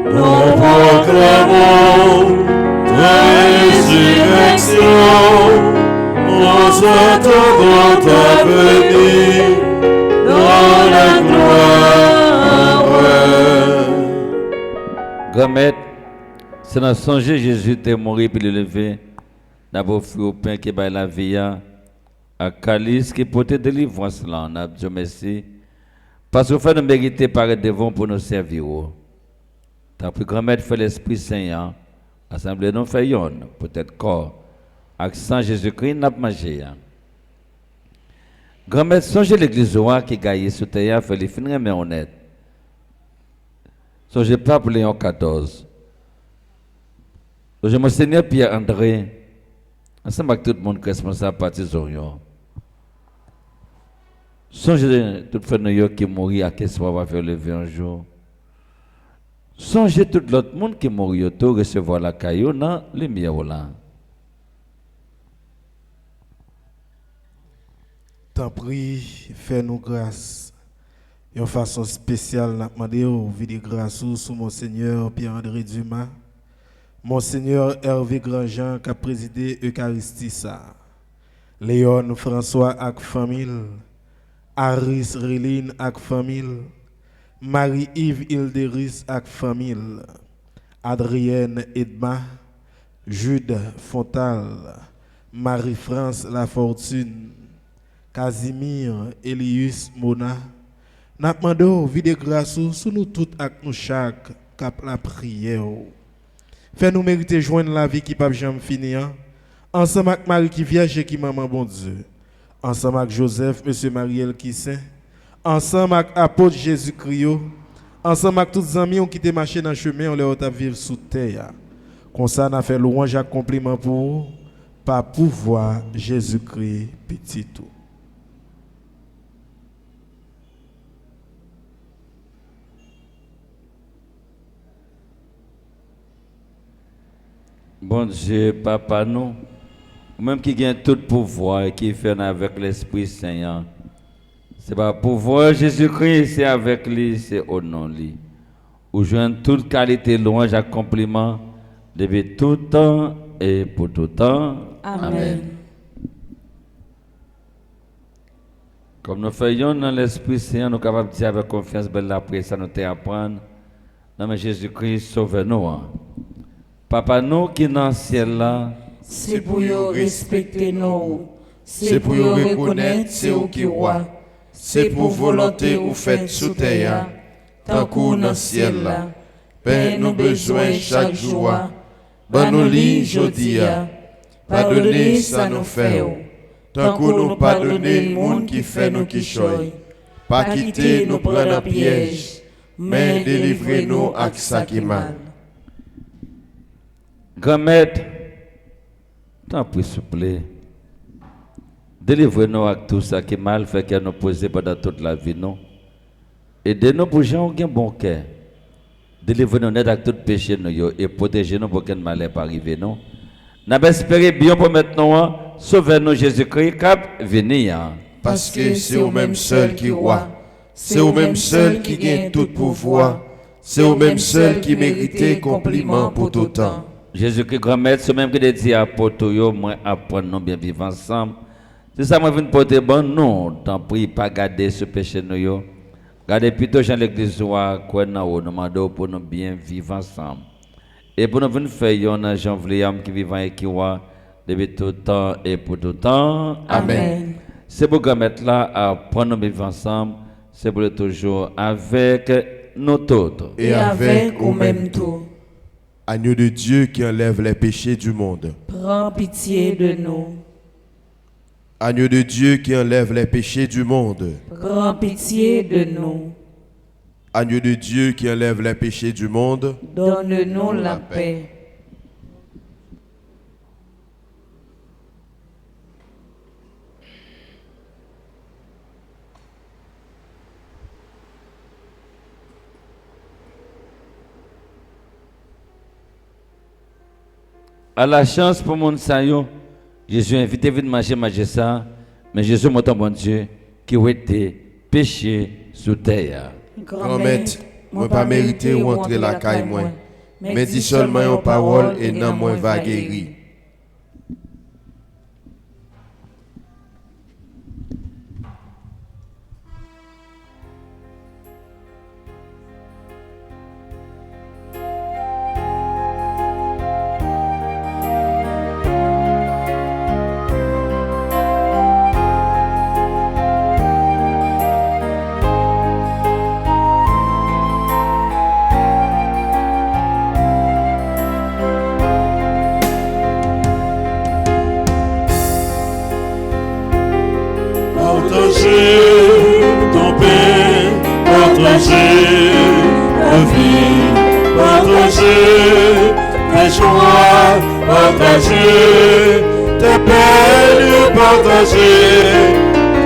Nous proclamons ta résurrection. Nous attendons ta venue dans la gloire. Grand maître, c'est dans songer Jésus t'est mort puis le lever. D'abord, fait au pain qui est la vie, à calice qui porte délivrance là. On a Dieu merci. Parce que fait nous mériter par devant pour nous servir. T'as pris grand-mère fait l'Esprit Saint, assemblée nous fait yon, peut-être corps. Accent Jésus-Christ n'a pas mangé. Grand-mère songez l'église qui gagne sous terre, fait les finir mais honnête. Songez pas pour Léon 14. Songez Monseigneur Pierre-André. Ensemble avec tout le monde qui est responsable parti Zorion. Songez tout le monde qui mourit à qu'est-ce qu'on va faire lever un jour. Songez tout l'autre monde qui mourit tout recevoir la caillou dans les lumière là. T'en prie, fais-nous grâce. Et en façon spéciale, nous demandons de grâce sur Monseigneur Pierre-André Dumas. Monseigneur Hervé Grandjean qui a présidé l'Eucharistie. Léon François avec famille, Aris Réline avec famille, Marie-Yves Hilderis avec famille, Adrienne Edma, Jude Fontal, Marie-France Lafortune, Casimir Elius Mona. Nous demandons de grâce sur nous tous avec nous chaque cap la prière. Fais-nous mériter joindre la vie qui ne peut jamais finir. Ensemble avec Marie qui vierge et qui maman bon Dieu. Ensemble avec Joseph, Monsieur Mariel qui saint. Ensemble avec apôtre Jésus-Christ. Ensemble avec tous les amis qui ont marché dans le chemin, on leur a vivre sous terre. Comme ça, on a fait louange et compliment pour vous, par pouvoir Jésus-Christ petit tout. Bon Dieu, Papa, nous, même qui gagne tout pouvoir et qui fait avec l'Esprit Saint, c'est pas pouvoir Jésus-Christ, c'est avec lui, c'est au nom de lui. Où joignent toute qualité, louange et compliment, depuis tout temps et pour tout temps. Amen. Comme nous faisons dans l'Esprit Saint, nous sommes capables de dire avec confiance, belle après ça nous t'apprendre. Non mais Jésus-Christ, sauve-nous. Papa, nous qui dans le ciel là, C'est pour nous respecter nous. C'est pour nous reconnaître, c'est vous qui roi. C'est pour volonté ou faites sous terre, tant qu'on dans le ciel là. Père, nous besoin chaque jour. Bon nous lit jodi, pardonnez ça nous fait. Tant qu'on nous pardonne le monde qui fait nous qui choy. Pas quitter nous prendre en piège, mais délivrez-nous avec ça qui mal. Grand maître, tant pis s'il vous plaît, délivrez-nous avec tout ça qui est mal fait qu'elle nous pose pendant toute la vie, non? Aidez-nous pour gens qui ont un bon cœur. Délivrez-nous net avec tout péché nous et protégez-nous pour qu'un mal n'ait pas arrivé, non? Nous espérons bien pour maintenant, sauvez-nous Jésus-Christ, cap venir. Parce que c'est au même seul qui roi, c'est au même seul qui gagne tout pouvoir, c'est au même seul qui mérite compliment pour tout temps. Jésus-Christ, grand-maître, c'est même que des dit à Poto, moi, apprendre nous bien vivre ensemble. C'est ça, moi, je viens porter bon, non, tant pis, pas garder ce péché, nous, gardez plutôt dans l'église, quoi, nous demandons pour nous bien vivre ensemble. Et pour nous venir faire, un Jean Vliam qui vit et qui voit, depuis tout temps et pour tout temps. Amen. C'est pour mettre là à prendre nos vivre ensemble, c'est pour toujours avec nous tous. Et avec ou même tout. Agneau de Dieu qui enlève les péchés du monde. Prends pitié de nous. Agneau de Dieu qui enlève les péchés du monde. Prends pitié de nous. Agneau de Dieu qui enlève les péchés du monde. Donne-nous la paix. À la chance pour mon saillot, Jésus a invité à manger ça, mais Jésus mon bon Dieu qui a été péché sous terre. Grand-mère, moi pas mérité ou entrer la caille moi, mais dis seulement une parole et non moi va guérir.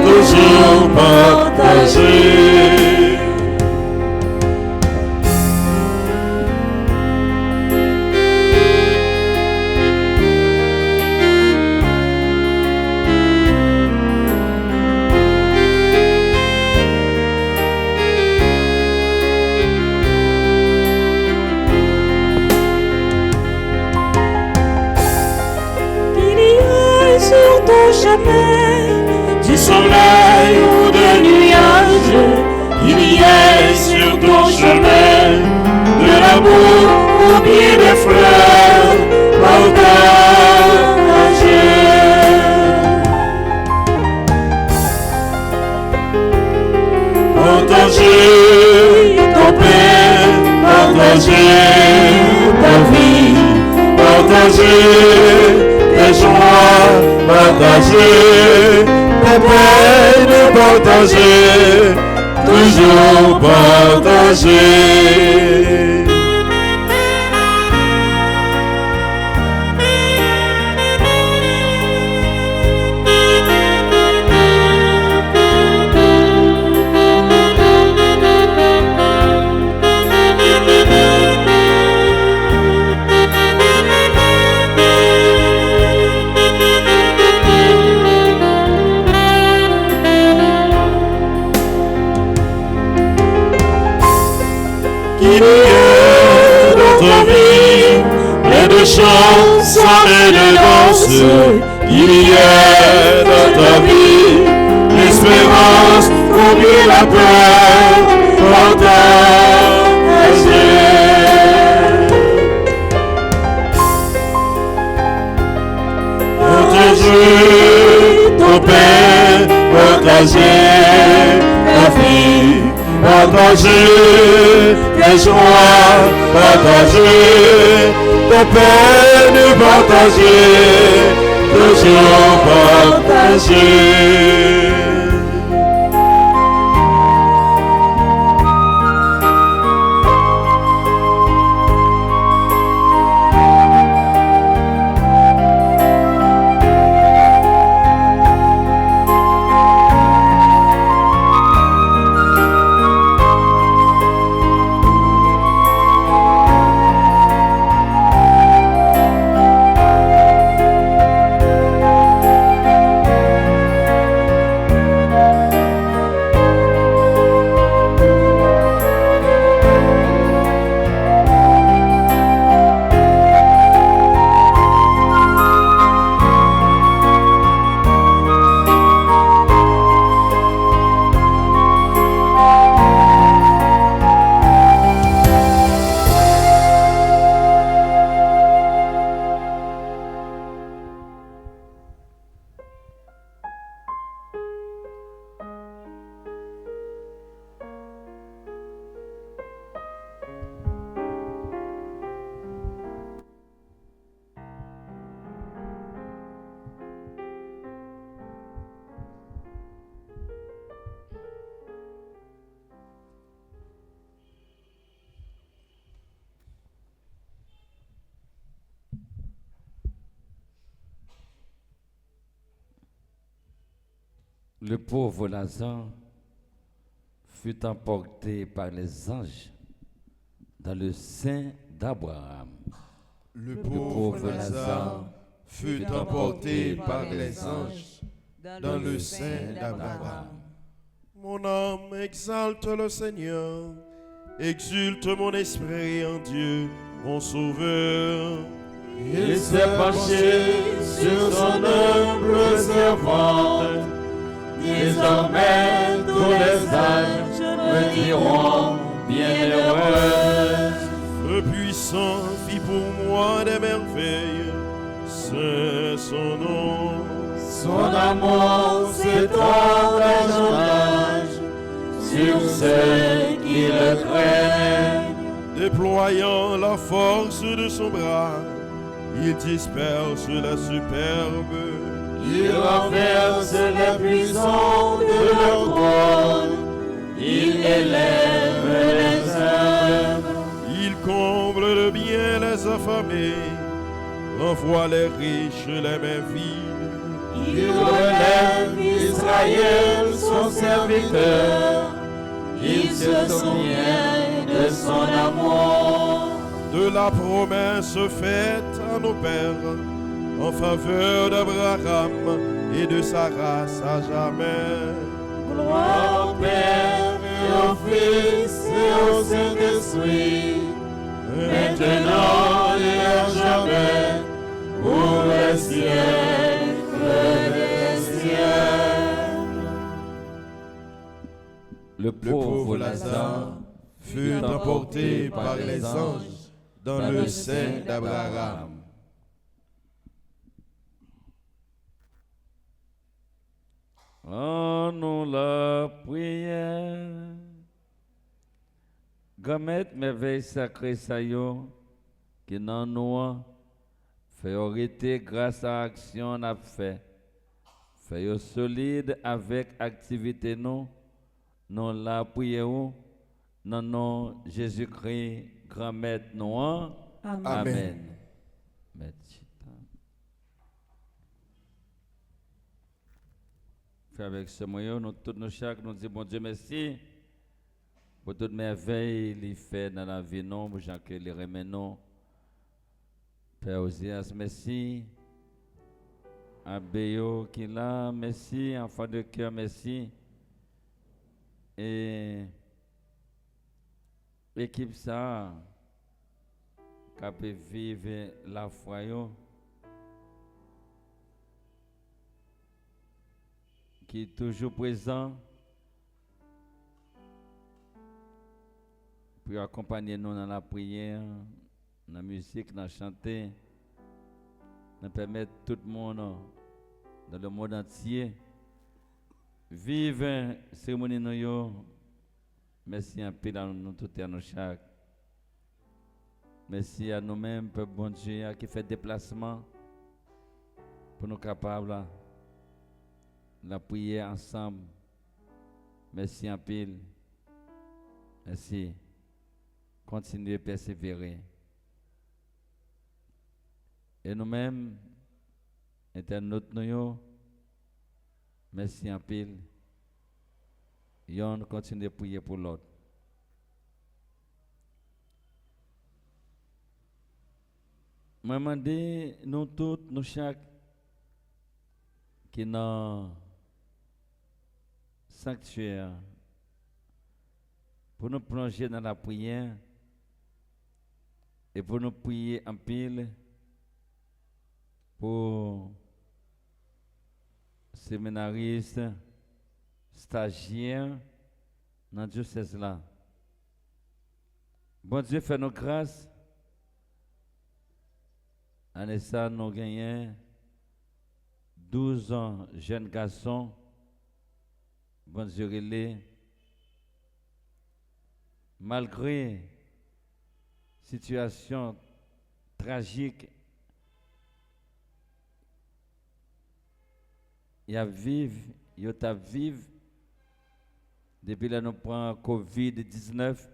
Toujours partager. Sur ton chemin, du soleil ou de nuages, il y a sur ton chemin de l'amour ou bien des fleurs partager ton pain, partager ta vie, partager tes joies, partager tes peines, partager, toujours partager. Il y a dans ta vie plein de chansons et de danses. Il y a dans ta vie l'espérance, combien la peur partager. Partager ton pain, partager ta vie, partager tes joies, partager tes peines, partager, toujours partager. Le pauvre Lazare fut emporté par les anges dans le sein d'Abraham. Le pauvre Lazare fut emporté par les anges dans le sein d'Abraham. Mon âme exalte le Seigneur, exulte mon esprit en Dieu, mon Sauveur. Il s'est penché sur son humble servante. Désormais tous les âges me diront bienheureuse. Le puissant fit pour moi des merveilles, c'est son nom. Son amour s'étend davantage sur ceux qui le craignent. Déployant la force de son bras, il disperse la superbe. Il renverse les puissants de leur trône. Il élève les humbles. Il comble de bien les affamés, envoie les riches les mains vides. Il relève Israël, son serviteur. Il se souvient de son amour. De la promesse faite à nos pères en faveur d'Abraham et de sa race à jamais. Gloire au Père et au Fils et au Saint-Esprit, maintenant et à jamais, pour les siècles des siècles. Le pauvre Lazare fut emporté par les anges dans le sein d'Abraham. En nous la prière. Gamet merveille sacrée sa yo, qui nan nous fait arrêter grâce à l'action n'a fait. Fait yo solide avec activité nous la prière non nom Jésus-Christ grand maître nous. Amen. Merci. Avec ce moyen, nous tous nous chaque nous disons bon Dieu merci pour toute merveille qu'il fait dans la vie non, pour Jean que les remet non. Père Osias, merci. Abbéo qui là, merci. Enfant de cœur, merci. Et l'équipe ça, qui peut vivre la foi. Qui est toujours présent pour accompagner nous dans la prière, dans la musique, dans la chanter, nous permettre tout le monde dans le monde entier vivre cérémonie nous. Merci un peu à nous tous et à nous chaque. Merci à nous-mêmes, peuple bon Dieu, qui fait déplacement pour nous capables la prière ensemble. Merci en pile. Merci. Continuez à persévérer. Et nous-mêmes, internautes nous, merci en pile. Et on continue à prier pour l'autre. Je demande nous tous, nous chaque, qui dans sanctuaire pour nous plonger dans la prière et pour nous prier en pile pour séminaristes, stagiaires dans le diocèse là. Bon Dieu fait nos grâces. En ça, nous gagnons 12 ans, jeunes garçons. Bon Dieu, malgré situation tragique, il a vivre depuis là nous prend Covid-19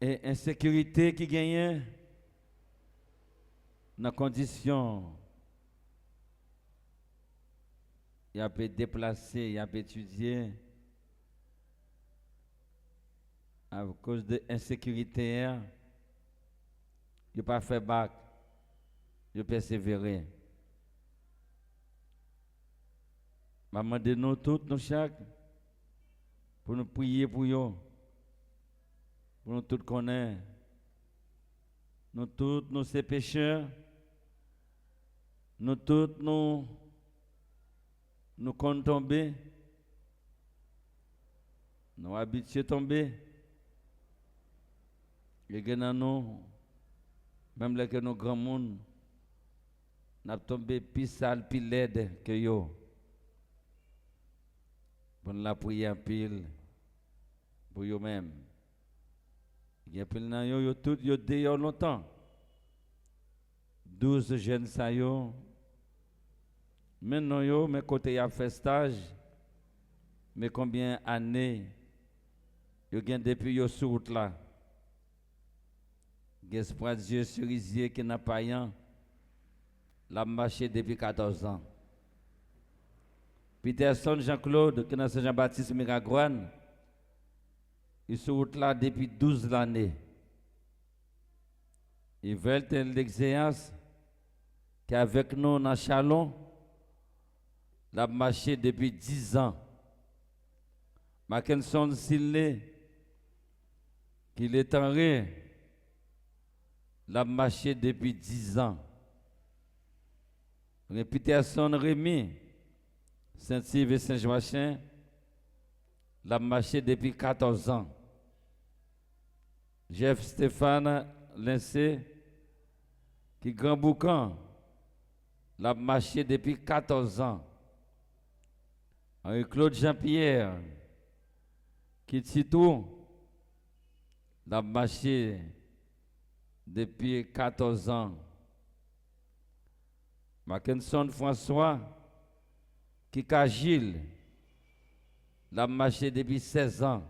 et insécurité qui gagne dans conditions il a pu déplacer, il a pu étudier à cause de l'insécurité, il n'a pas fait bac, il a persévéré. Maman de nous tous, nous chaque, pour nous prier pour eux, pour nous tous connaître. Nous tous, nous sommes pécheurs. Nous tous, nous comptons tomber. Nous habitués tomber. Et que nous, même les que nous grands monde, nous avons tombé plus sale, plus laide que yo. Pour la prier en pile, pour eux-mêmes. Il y a pile dans yo tout yo dehors longtemps. 12 jeunes ça yo. Maintenant yo mais côté y a fait stage. Mais combien d'années yo gagne depuis yo sur route là. L'espoir de Dieu cerisier qui n'a pas rien. L'a marché depuis 14 ans. Peterson Jean-Claude qui dans Saint-Jean-Baptiste Miragoane. Ils sont route là depuis 12 années. Ils veulent l'exéance qu'avec nous dans Chalon, l'a marché depuis 10 ans. Mackinson Sillé, qu'il est en ré, l'a marché depuis 10 ans. Peterson Rémy, Saint-Yves et Saint-Joachim, l'a marché depuis 14 ans. Jeff Stéphane Lincé, qui Grand Boucan, l'a marché depuis 14 ans. Henri-Claude Jean-Pierre, qui Titou, l'a marché depuis 14 ans. Mackinson François, qui Gilles, l'a marché depuis 16 ans.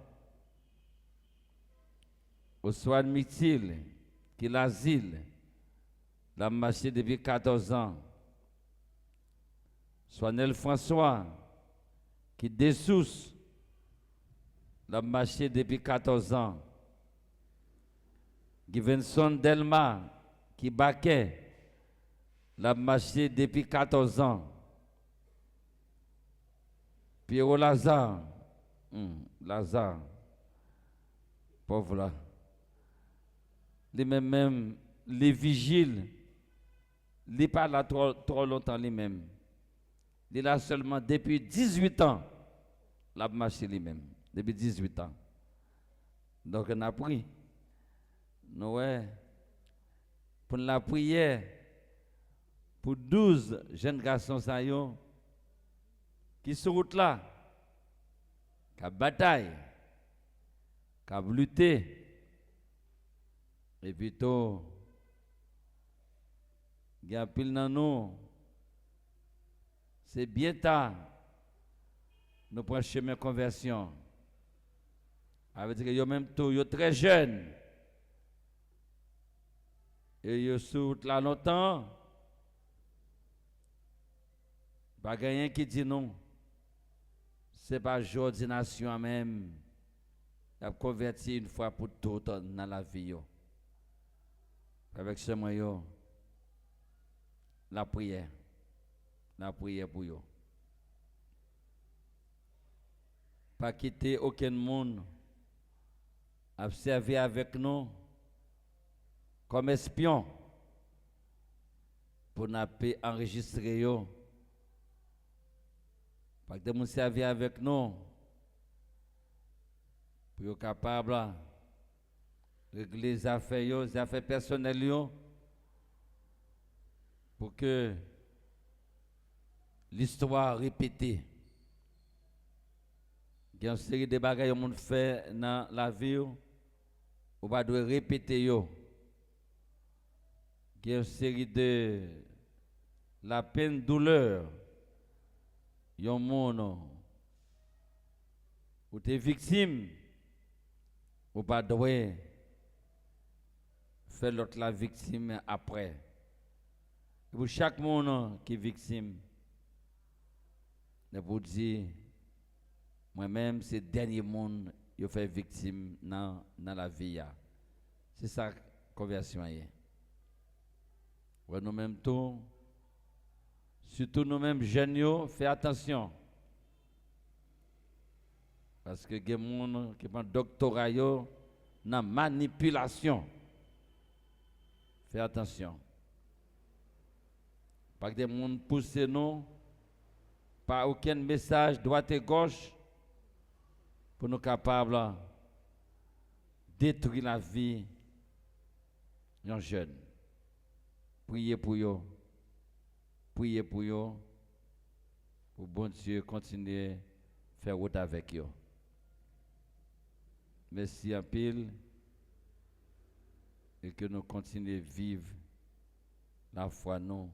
Oswald Mitil, qui l'asile, l'a marché depuis 14 ans. Soinel François, qui Dessous, l'a marché depuis 14 ans. Givenson Delma, qui Baquet, l'a marché depuis 14 ans. Pierrot Lazare, Lazare, pauvre là. Lui-même, les vigiles, il n'est pas là trop longtemps lui-même. Il est là seulement depuis 18 ans. Il a marché lui-même, depuis 18 ans. Donc on a pris. Nous, pour la prière, pour 12 jeunes garçons qui sont route là, qui ont bataille, qui ont lutté. Et puis tout, il y a pile dans nous. C'est bien tard. Nous prenons chemin de conversion. Ça veut dire que yo même tout, yo très jeune. Et yo sur là longtemps. Pas rien qui dit non. C'est pas ordination même. Il a converti une fois pour toutes dans la vie. Avec ce moyen, la prière pour eux. Pas quitter aucun monde, observer avec nous comme espion pour nous enregistrer. Pas que nous servir avec nous pour être capable régler les affaires personnelles, pour que l'histoire répétée. Il y a une série de bagages que fait dans la vie, on va devoir répéter. Il y a une série de la peine, douleur. Il y a un monde où tu es victime, on va devoir faire l'autre la victime après. Et pour chaque monde qui est victime, Mais pour dire, moi-même, c'est le dernier monde qui fait victime dans la vie. C'est ça, conversion. Nous-mêmes, surtout nous-mêmes, jeunes, fais attention. Parce que il y a des gens qui font doctorat dans la manipulation. Fais attention. Pas que des gens poussent nous par aucun message droite et gauche pour nous capables de détruire la vie d'un jeune. Priez pour eux. Priez pour eux. Pour bon Dieu continuer à faire route avec eux. Merci en pile et que nous continuions à vivre la foi nous.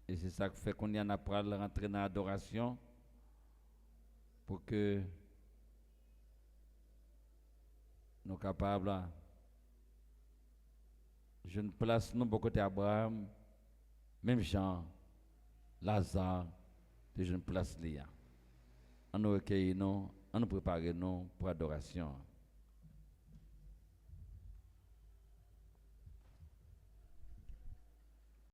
Et c'est ça qui fait qu'on y en a pour rentrer dans l'adoration pour que nous soyons capables je ne place nous beaucoup d'Abraham, même Jean, Lazare, de je ne place Léa. On nous recueille nous, on nous prépare nous pour l'adoration.